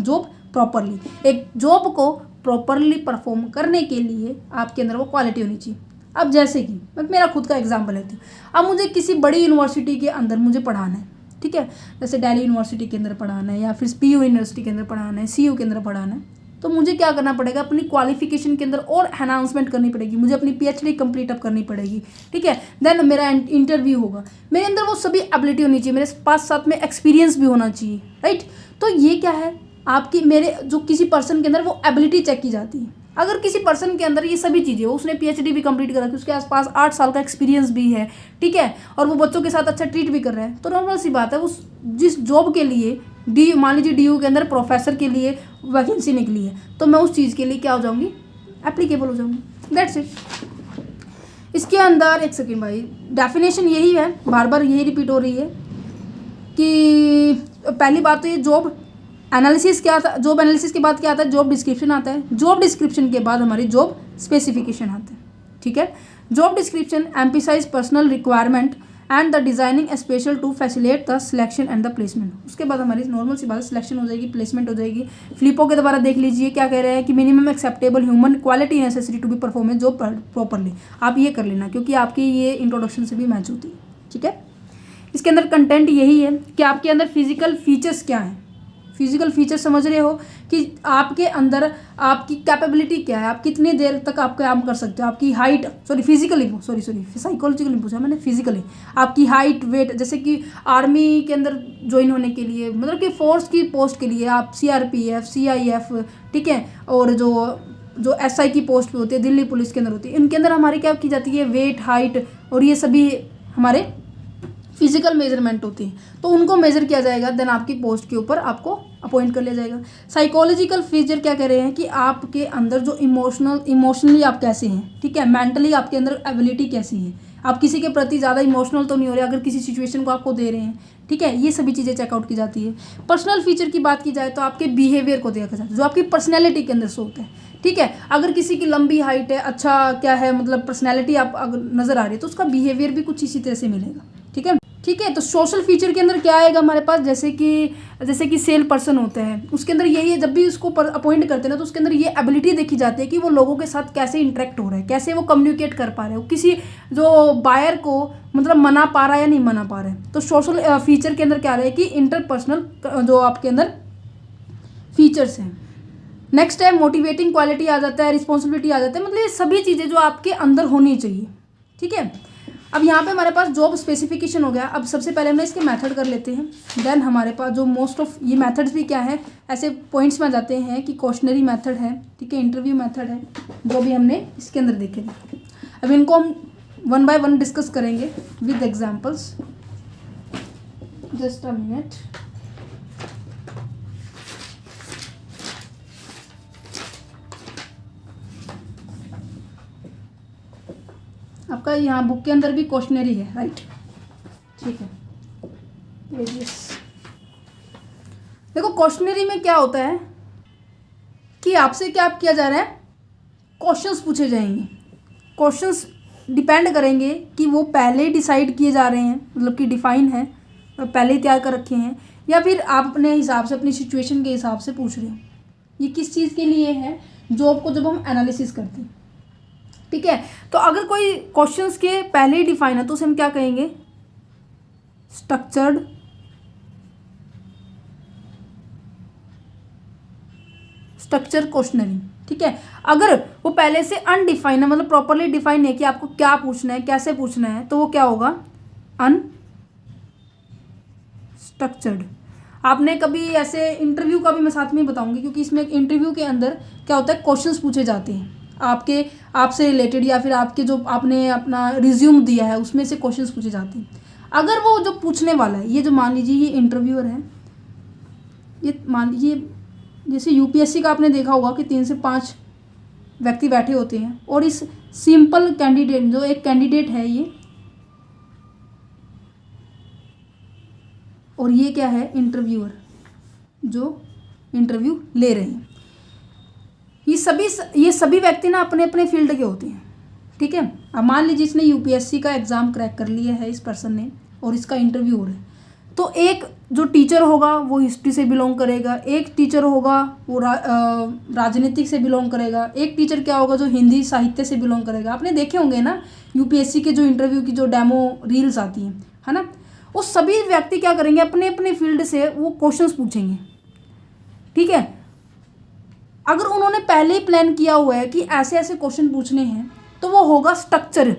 job properly. एक जॉब को प्रॉपरली परफॉर्म करने के लिए आपके अंदर वो क्वालिटी होनी चाहिए। अब जैसे कि मैं मेरा खुद का एग्जाम्पल लेती हूँ। अब मुझे किसी बड़ी यूनिवर्सिटी के अंदर मुझे पढ़ाना है, ठीक है, जैसे दिल्ली यूनिवर्सिटी के अंदर पढ़ाना है या फिर PU यूनिवर्सिटी के अंदर पढ़ाना है, CU के अंदर पढ़ाना है, तो मुझे क्या करना पड़ेगा, अपनी क्वालिफिकेशन के अंदर और एनहांसमेंट करनी पड़ेगी, मुझे अपनी PhD कंप्लीट अप करनी पड़ेगी, ठीक है। देन मेरा इंटरव्यू होगा, मेरे अंदर वो सभी एबिलिटी होनी चाहिए, मेरे पास साथ में एक्सपीरियंस भी होना चाहिए, राइट। तो ये क्या है, आपकी मेरे जो किसी पर्सन के अंदर वो एबिलिटी चेक की जाती है। अगर किसी पर्सन के अंदर ये सभी चीज़ें, उसने PhD भी कंप्लीट करा, उसके आसपास 8 साल का एक्सपीरियंस भी है, ठीक है, और वो बच्चों के साथ अच्छा ट्रीट भी कर रहा है, तो नॉर्मल सी बात है उस जिस जॉब के लिए मान लीजिए DU के अंदर प्रोफेसर के लिए वैकेंसी निकली है, तो मैं उस चीज़ के लिए क्या हो जाऊँगी, एप्लीकेबल हो जाऊँगी। That's it. इसके अंदर एक सेकेंड भाई, डेफिनेशन यही है, बार बार यही रिपीट हो रही है कि पहली बात तो ये जॉब एनालिसिस क्या आता है, जॉब एनालिसिस के बाद क्या आता है, जॉब डिस्क्रिप्शन आता है, जॉब डिस्क्रिप्शन के बाद हमारी जॉब स्पेसिफिकेशन आता है, ठीक है। Job description emphasise personal requirement and the designing special to facilitate the selection and the placement. उसके बाद हमारी नॉर्मल सी बात सिलेक्शन हो जाएगी, प्लेसमेंट हो जाएगी। फ्लिपो के दोबारा देख लीजिए क्या कह रहे हैं कि minimum acceptable human quality necessary to be performance job properly. आप ये कर लेना क्योंकि आपकी ये इंट्रोडक्शन से भी मैच होती है, ठीक है। इसके अंदर कंटेंट यही है कि आपके अंदर फिजिकल फीचर्स क्या हैं। फिजिकल फीचर समझ रहे हो कि आपके अंदर आपकी कैपेबिलिटी क्या है, आप कितनी देर तक आप काम कर सकते हो, आपकी हाइट, साइकोलॉजिकली पूछा मैंने, फिजिकली आपकी हाइट, वेट। जैसे कि आर्मी के अंदर ज्वाइन होने के लिए, मतलब कि फोर्स की पोस्ट के लिए आप CRPF, CIF, ठीक है, और जो SI की पोस्ट पे होती है, दिल्ली पुलिस के अंदर होती है, इनके अंदर हमारी क्या की जाती है, वेट, हाइट, और ये सभी हमारे फिजिकल मेजरमेंट होती है, तो उनको मेजर किया जाएगा। देन आपकी पोस्ट के ऊपर आपको अपॉइंट कर लिया जाएगा। साइकोलॉजिकल फीचर क्या कह रहे हैं कि आपके अंदर जो इमोशनली आप कैसे हैं, ठीक है, मेंटली आपके अंदर एबिलिटी कैसी है, आप किसी के प्रति ज़्यादा इमोशनल तो नहीं हो रहे अगर किसी सिचुएशन को आपको दे रहे हैं, ठीक है, ये सभी चीज़ें चेकआउट की जाती है। पर्सनल फीचर की बात की जाए तो आपके बिहेवियर को देखा जाता है, जो आपकी पर्सनैलिटी के अंदर शो होता है, ठीक है। अगर किसी की लंबी हाइट है, अच्छा क्या है, मतलब पर्सनैलिटी आप अगर नज़र आ रही है तो उसका बिहेवियर भी कुछ इसी तरह से मिलेगा, ठीक है। ठीक है। तो सोशल फीचर के अंदर क्या आएगा हमारे पास, जैसे कि सेल पर्सन होते हैं, उसके अंदर यही है, जब भी उसको अपॉइंट करते हैं ना तो उसके अंदर ये एबिलिटी देखी जाती है कि वो लोगों के साथ कैसे इंटरेक्ट हो रहा है, कैसे वो कम्युनिकेट कर पा रहे हो, किसी जो बायर को मतलब मना पा रहा है या नहीं मना पा रहा है। तो सोशल फीचर के अंदर क्या रहा है कि इंटरपर्सनल जो आपके अंदर फीचर्स हैं। नेक्स्ट है मोटिवेटिंग क्वालिटी आ जाता है, रिस्पॉन्सिबिलिटी आ जाता है, मतलब ये सभी चीज़ें जो आपके अंदर होनी चाहिए। ठीक है। अब यहाँ पे हमारे पास जॉब स्पेसिफिकेशन हो गया। अब सबसे पहले हम इसके मेथड कर लेते हैं, देन हमारे पास जो मोस्ट ऑफ ये मेथड्स भी क्या है, ऐसे पॉइंट्स में आ जाते हैं कि क्वेश्चनरी मेथड है, ठीक है, इंटरव्यू मेथड है, जो भी हमने इसके अंदर देखे। अब इनको हम 1 बाय 1 डिस्कस करेंगे with examples. Just a minute. आपका यहाँ बुक के अंदर भी क्वेश्चनरी है, राइट, ठीक है। देखो क्वेश्चनरी में क्या होता है कि आपसे क्या किया जा रहा है, क्वेश्चंस पूछे जाएंगे। क्वेश्चंस डिपेंड करेंगे कि वो पहले डिसाइड किए जा रहे हैं, मतलब कि डिफाइन है, पहले ही तैयार कर रखे हैं, या फिर आप अपने हिसाब से अपनी सिचुएशन के हिसाब से पूछ रहे हो। ये किस चीज़ के लिए है, जॉब को जब हम एनालिसिस करते हैं। ठीक है। तो अगर कोई क्वेश्चंस के पहले ही डिफाइन है तो उसे हम क्या कहेंगे, स्ट्रक्चर्ड क्वेश्चनरी। ठीक है। अगर वो पहले से अनडिफाइन है, मतलब प्रॉपरली डिफाइन है कि आपको क्या पूछना है, कैसे पूछना है, तो वो क्या होगा, अनस्ट्रक्चर्ड। आपने कभी ऐसे इंटरव्यू का भी मैं साथ में बताऊंगी, क्योंकि इसमें इंटरव्यू के अंदर क्या होता है, क्वेश्चंस पूछे जाते हैं आपसे रिलेटेड, या फिर आपके जो आपने अपना रिज्यूम दिया है उसमें से क्वेश्चंस पूछे जाते हैं। अगर वो जो पूछने वाला है, ये जो मान लीजिए ये इंटरव्यूअर है, ये मान लीजिए जैसे यूपीएससी का आपने देखा होगा कि 3 से 5 व्यक्ति बैठे होते हैं, और इस सिंपल कैंडिडेट जो एक कैंडिडेट है ये, और ये क्या है, इंटरव्यूअर जो इंटरव्यू ले रहे हैं। ये सभी व्यक्ति ना अपने अपने फील्ड के होते हैं। ठीक है। अब मान लीजिए इसने यूपीएससी का एग्ज़ाम क्रैक कर लिया है इस पर्सन ने, और इसका इंटरव्यू हो रहा है, तो एक जो टीचर होगा वो हिस्ट्री से बिलोंग करेगा, एक टीचर होगा वो राजनीतिक से बिलोंग करेगा, एक टीचर क्या होगा जो हिंदी साहित्य से बिलोंग करेगा। आपने देखे होंगे ना यूपीएससी के जो इंटरव्यू की जो डेमो रील्स आती हैं, है ना, वो सभी व्यक्ति क्या करेंगे, अपने अपने फील्ड से वो क्वेश्चंस पूछेंगे। ठीक है। अगर उन्होंने पहले ही प्लान किया हुआ है कि ऐसे ऐसे क्वेश्चन पूछने हैं, तो वो होगा स्ट्रक्चर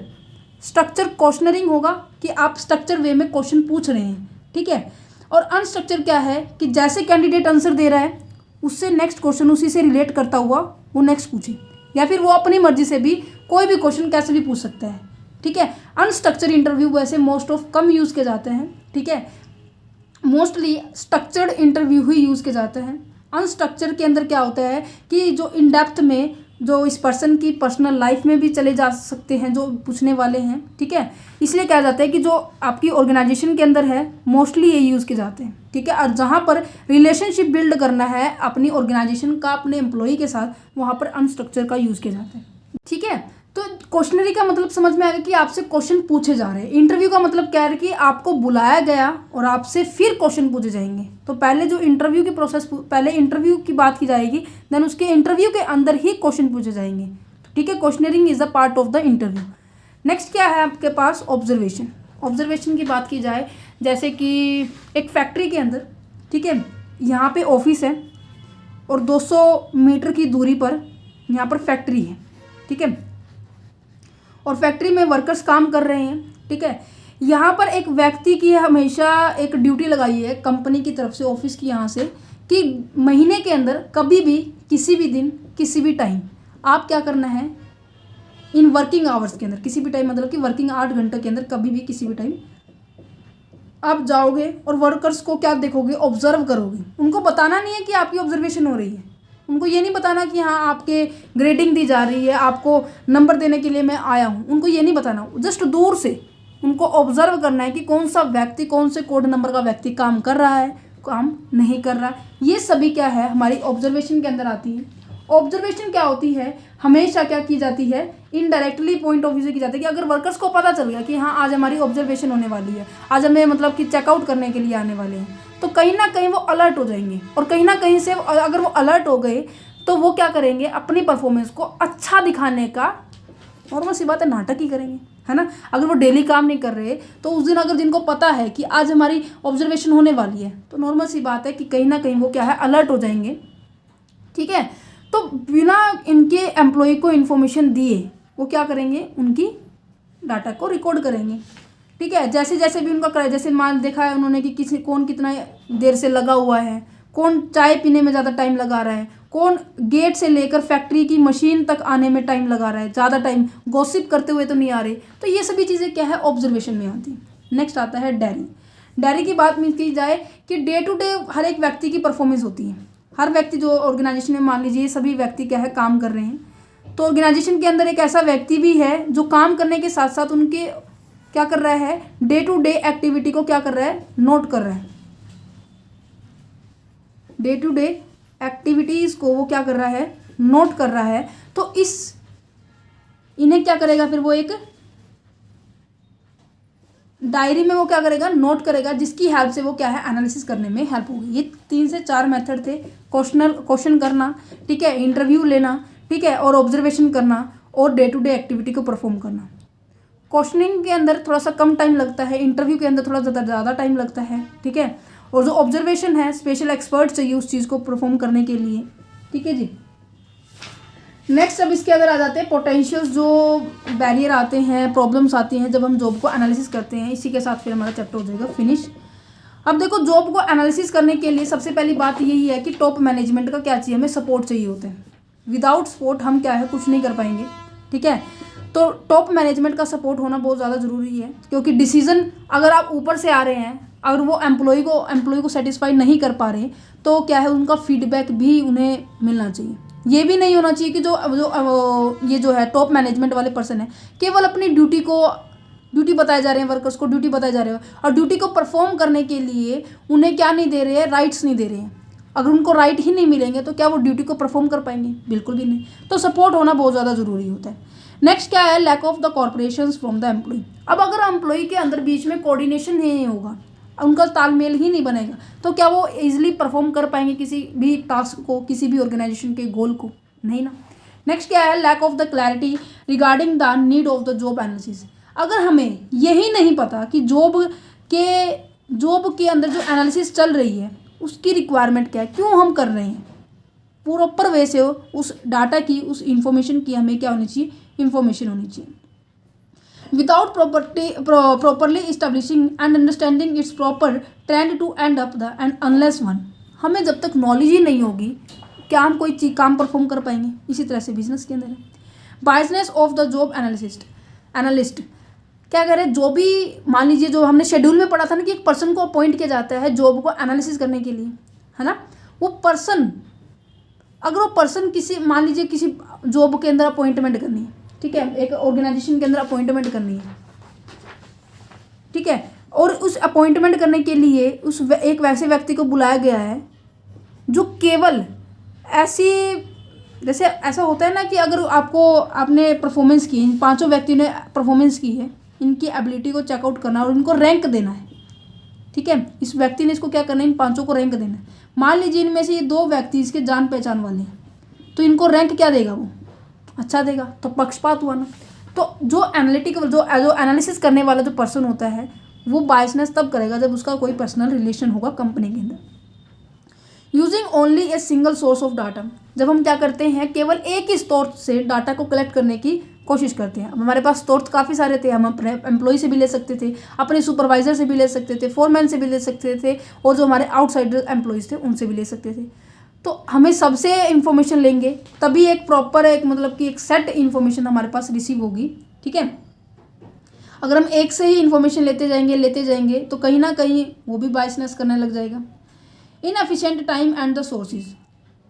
क्वेश्चनरिंग होगा, कि आप स्ट्रक्चर वे में क्वेश्चन पूछ रहे हैं। ठीक है। और अनस्ट्रक्चर क्या है कि जैसे कैंडिडेट आंसर दे रहा है उससे नेक्स्ट क्वेश्चन उसी से रिलेट करता हुआ वो नेक्स्ट पूछे, या फिर वो अपनी मर्जी से भी कोई भी क्वेश्चन कैसे भी पूछ सकता है। ठीक है। अनस्ट्रक्चर इंटरव्यू वैसे मोस्ट ऑफ कम यूज़ किए जाते हैं। ठीक है। मोस्टली स्ट्रक्चर्ड इंटरव्यू ही यूज़ किए जाते हैं। अनस्ट्रक्चर के अंदर क्या होता है कि जो इन डेप्थ में जो इस पर्सन की पर्सनल लाइफ में भी चले जा सकते हैं जो पूछने वाले हैं। ठीक है। इसलिए कहा जाता है कि जो आपकी ऑर्गेनाइजेशन के अंदर है मोस्टली ये यूज़ किए जाते हैं। ठीक है। और जहाँ पर रिलेशनशिप बिल्ड करना है अपनी ऑर्गेनाइजेशन का अपने एम्प्लॉई के साथ, वहाँ पर अनस्ट्रक्चर का यूज़ किया जाता है। ठीक है। तो क्वेश्चनरी का मतलब समझ में आ गया कि आपसे क्वेश्चन पूछे जा रहे हैं। इंटरव्यू का मतलब क्या है कि आपको बुलाया गया और आपसे फिर क्वेश्चन पूछे जाएंगे। तो पहले जो इंटरव्यू की प्रोसेस, पहले इंटरव्यू की बात की जाएगी, देन उसके इंटरव्यू के अंदर ही क्वेश्चन पूछे जाएंगे। ठीक है। Questioning is a part of the interview. Next क्या है आपके पास, ऑब्जर्वेशन। ऑब्जर्वेशन की बात की जाए, जैसे कि एक फैक्ट्री के अंदर, ठीक है, यहाँ पे ऑफिस है और 200 मीटर की दूरी पर यहाँ पर फैक्ट्री है। ठीक है। और फैक्ट्री में वर्कर्स काम कर रहे हैं। ठीक है। यहाँ पर एक व्यक्ति की हमेशा एक ड्यूटी लगाई है कंपनी की तरफ से, ऑफिस की यहाँ से, कि महीने के अंदर कभी भी, किसी भी दिन, किसी भी टाइम आप क्या करना है, इन वर्किंग आवर्स के अंदर, किसी भी टाइम मतलब कि वर्किंग 8 घंटे के अंदर कभी भी किसी भी टाइम आप जाओगे और वर्कर्स को क्या देखोगे, ऑब्जर्व करोगे। उनको बताना नहीं है कि आपकी ऑब्जर्वेशन हो रही है, उनको ये नहीं बताना कि हाँ आपके ग्रेडिंग दी जा रही है, आपको नंबर देने के लिए मैं आया हूँ, उनको ये नहीं बताना। जस्ट दूर से उनको ऑब्जर्व करना है कि कौन सा व्यक्ति, कौन से कोड नंबर का व्यक्ति काम कर रहा है, काम नहीं कर रहा है। ये सभी क्या है, हमारी ऑब्जर्वेशन के अंदर आती है। ऑब्जर्वेशन क्या होती है, हमेशा क्या की जाती है, इनडायरेक्टली पॉइंट ऑफ व्यू से की जाती है कि अगर वर्कर्स को पता चल गया कि हाँ आज हमारी ऑब्जर्वेशन होने वाली है, आज हमें मतलब कि चेकआउट करने के लिए आने वाले हैं, तो कहीं ना कहीं वो अलर्ट हो जाएंगे। और कहीं ना कहीं से अगर वो अलर्ट हो गए तो वो क्या करेंगे, अपनी परफॉर्मेंस को अच्छा दिखाने का नॉर्मल सी बात है नाटक ही करेंगे, है ना। अगर वो डेली काम नहीं कर रहे तो उस दिन अगर जिनको पता है कि आज हमारी ऑब्जर्वेशन होने वाली है तो नॉर्मल सी बात है कि कहीं ना कहीं वो क्या है, अलर्ट हो जाएंगे। ठीक है, तो बिना इनके एम्प्लॉय को इन्फॉर्मेशन दिए वो क्या करेंगे, उनकी डाटा को रिकॉर्ड करेंगे। ठीक है, जैसे जैसे भी उनका कराए, जैसे मान देखा है उन्होंने कि किसी कौन कितना देर से लगा हुआ है, कौन चाय पीने में ज़्यादा टाइम लगा रहा है, कौन गेट से लेकर फैक्ट्री की मशीन तक आने में टाइम लगा रहा है, ज़्यादा टाइम गॉसिप करते हुए तो नहीं आ रहे। तो ये सभी चीज़ें क्या है, ऑब्जर्वेशन में आती हैं। नेक्स्ट आता है डायरी। डायरी की बात में की जाए कि डे टू डे हर एक व्यक्ति की परफॉर्मेंस होती है। हर व्यक्ति जो ऑर्गेनाइजेशन में, मान लीजिए सभी व्यक्ति क्या है, काम कर रहे हैं, तो ऑर्गेनाइजेशन के अंदर एक ऐसा व्यक्ति भी है जो काम करने के साथ साथ उनके क्या कर रहा है, डे टू डे एक्टिविटी को क्या कर रहा है, नोट कर रहा है। डे टू डे एक्टिविटीज़ को वो क्या कर रहा है, नोट कर रहा है। तो इन्हें क्या करेगा, फिर वो एक डायरी में वो क्या करेगा, नोट करेगा, जिसकी हेल्प से वो क्या है, एनालिसिस करने में हेल्प होगी। ये 3 से 4 मेथड थे, क्वेश्चन करना, ठीक है, इंटरव्यू लेना, ठीक है, और ऑब्जर्वेशन करना, और डे टू डे एक्टिविटी को परफॉर्म करना। क्वेश्चनिंग के अंदर थोड़ा सा कम टाइम लगता है, इंटरव्यू के अंदर थोड़ा ज़्यादा टाइम लगता है। ठीक है, और जो ऑब्जर्वेशन है स्पेशल एक्सपर्ट चाहिए उस चीज़ को परफॉर्म करने के लिए। ठीक है जी। नेक्स्ट अब इसके अंदर आ जाते हैं पोटेंशियल्स, जो बैरियर आते हैं, प्रॉब्लम्स आती हैं जब हम जॉब को एनालिसिस करते हैं। इसी के साथ फिर हमारा चैप्टर हो जाएगा फिनिश। अब देखो, जॉब को एनालिसिस करने के लिए सबसे पहली बात यही है कि टॉप मैनेजमेंट का क्या चाहिए, हमें सपोर्ट चाहिए होता है। विदाउट सपोर्ट हम क्या है, कुछ नहीं कर पाएंगे। ठीक है, तो टॉप मैनेजमेंट का सपोर्ट होना बहुत ज़्यादा ज़रूरी है, क्योंकि डिसीजन अगर आप ऊपर से आ रहे हैं, अगर वो एम्प्लॉय को सेटिस्फाई नहीं कर पा रहे, तो क्या है, उनका फीडबैक भी उन्हें मिलना चाहिए। ये भी नहीं होना चाहिए कि ये जो है टॉप मैनेजमेंट वाले पर्सन है, केवल अपनी ड्यूटी बताए जा रहे हैं, वर्कर्स को ड्यूटी बताए जा रहे हैं, और ड्यूटी को परफॉर्म करने के लिए उन्हें क्या नहीं दे रहे हैं, राइट्स नहीं दे रहे हैं। अगर उनको राइट ही नहीं मिलेंगे तो क्या वो ड्यूटी को परफॉर्म कर पाएंगे, बिल्कुल भी नहीं। तो सपोर्ट होना बहुत ज़्यादा ज़रूरी होता है। नेक्स्ट क्या है, lack of the corporation from the employee. अब अगर एम्प्लॉय के अंदर बीच में कोऑर्डिनेशन नहीं होगा, उनका तालमेल ही नहीं बनेगा, तो क्या वो इजीली परफॉर्म कर पाएंगे किसी भी टास्क को, किसी भी ऑर्गेनाइजेशन के गोल को, नहीं ना। नेक्स्ट क्या है, lack of the clarity regarding the need of the job analysis. अगर हमें यही नहीं पता कि जॉब के अंदर जो एनालिसिस चल रही है उसकी रिक्वायरमेंट क्या है, क्यों हम कर रहे हैं, प्रॉपर वे से उस डाटा की, उस इंफॉर्मेशन की हमें क्या होनी चाहिए, इंफॉर्मेशन होनी चाहिए। Without properly establishing and understanding its proper trend to end up the end unless one. हमें जब तक नॉलेज ही नहीं होगी, क्या हम कोई चीज काम परफॉर्म कर पाएंगे। इसी तरह से बिजनेस के अंदर है। Biasness of the job analyst क्या करें, जो भी मान लीजिए जो हमने शेड्यूल में पढ़ा था ना कि एक पर्सन को अपॉइंट किया जाता है जॉब को एनालिसिस करने के लिए, है ना। वो पर्सन, अगर वो पर्सन किसी, मान लीजिए किसी जॉब के अंदर अपॉइंटमेंट करनी है, ठीक है, एक ऑर्गेनाइजेशन के अंदर अपॉइंटमेंट करनी है, ठीक है, और उस अपॉइंटमेंट करने के लिए एक वैसे व्यक्ति को बुलाया गया है जो केवल ऐसी, जैसे ऐसा होता है ना कि अगर आपने परफॉर्मेंस की, इन 5 व्यक्ति ने परफॉर्मेंस की है, इनकी एबिलिटी को चेकआउट करना और इनको रैंक देना है, ठीक है। इस व्यक्ति ने इसको क्या करना है, इन 5 को रैंक देना है। मान लीजिए इनमें से ये 2 व्यक्ति इसके जान पहचान वाले हैं, तो इनको रैंक क्या देगा, वो अच्छा देगा, तो पक्षपात हुआ ना। तो जो एनालिटिकल जो एनालिसिस करने वाला जो पर्सन होता है वो बायसनेस तब करेगा जब उसका कोई पर्सनल रिलेशन होगा कंपनी के अंदर। Using only a single source of data, जब हम क्या करते हैं, केवल एक ही स्रोत से डाटा को कलेक्ट करने की कोशिश करते हैं। अब हमारे पास स्रोत काफ़ी सारे थे, हम अपने एम्प्लॉय से भी ले सकते थे, अपने सुपरवाइजर से भी ले सकते थे, फोरमैन से भी ले सकते थे, और जो हमारे आउटसाइडर एम्प्लॉयज़ थे उनसे भी ले सकते थे। तो हमें सबसे इन्फॉर्मेशन लेंगे तभी एक प्रॉपर, एक मतलब कि एक सेट इन्फॉर्मेशन हमारे पास रिसीव होगी, ठीक है। अगर हम एक से ही इन्फॉर्मेशन लेते जाएंगे तो कहीं ना कहीं वो भी बायसनेस करने लग जाएगा। Inefficient time and the sources,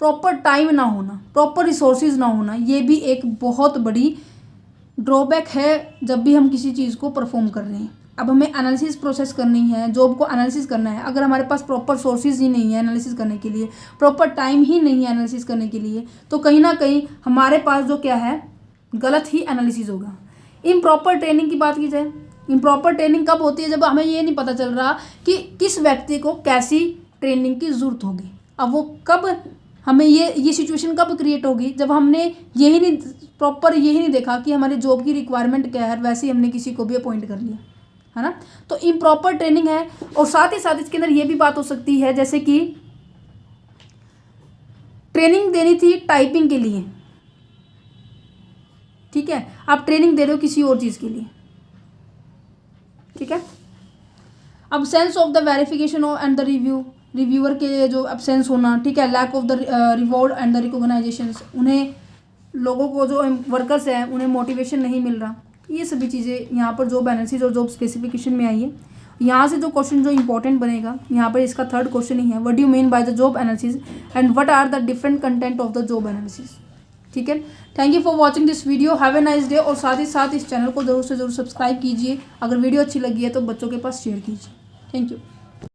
proper time ना होना, प्रॉपर रिसोर्सेज ना होना, ये भी एक बहुत बड़ी ड्रॉबैक है जब भी हम किसी चीज़ को परफॉर्म कर रहे हैं। अब हमें एनालिसिस प्रोसेस करनी है, जॉब को एनालिसिस करना है। अगर हमारे पास प्रॉपर सोर्सेज ही नहीं है एनालिसिस करने के लिए, प्रॉपर टाइम ही नहीं है एनालिसिस करने के लिए, तो कहीं ना कहीं हमारे पास जो क्या है गलत ही एनालिसिस होगा। इम्प्रॉपर ट्रेनिंग की बात की जाए, इम्प्रॉपर ट्रेनिंग कब होती है? जब हमें ये नहीं पता चल रहा कि किस व्यक्ति को कैसी ट्रेनिंग की ज़रूरत होगी। अब वो कब हमें ये सिचुएशन कब क्रिएट होगी? जब हमने यही नहीं प्रॉपर यही नहीं देखा कि हमारे जॉब की रिक्वायरमेंट क्या है, वैसे ही हमने किसी को भी अपॉइंट कर लिया, है ना। तो इम्प्रॉपर ट्रेनिंग है। और साथ ही साथ इसके अंदर ये भी बात हो सकती है, जैसे कि ट्रेनिंग देनी थी टाइपिंग के लिए, ठीक है, आप ट्रेनिंग दे रहे हो किसी और चीज़ के लिए, ठीक है। Absence of the verification and the reviewer के जो अब्सेंस होना, ठीक है, lack of the reward and the recognition, उन्हें लोगों को जो वर्कर्स हैं उन्हें मोटिवेशन नहीं मिल रहा, ये सभी चीज़ें यहाँ पर जॉब एनालिसिस और जॉब स्पेसिफिकेशन में आई है। यहाँ से जो क्वेश्चन जो इंपॉर्टेंट बनेगा यहाँ पर इसका थर्ड क्वेश्चन ही है, what do you mean by the job analysis and what are the different content of the job analysis, ठीक है। Thank you for watching this video, have a nice day. और साथ ही साथ इस चैनल को जरूर से जरूर सब्सक्राइब कीजिए। अगर वीडियो अच्छी लगी है तो बच्चों के पास शेयर कीजिए। Thank you.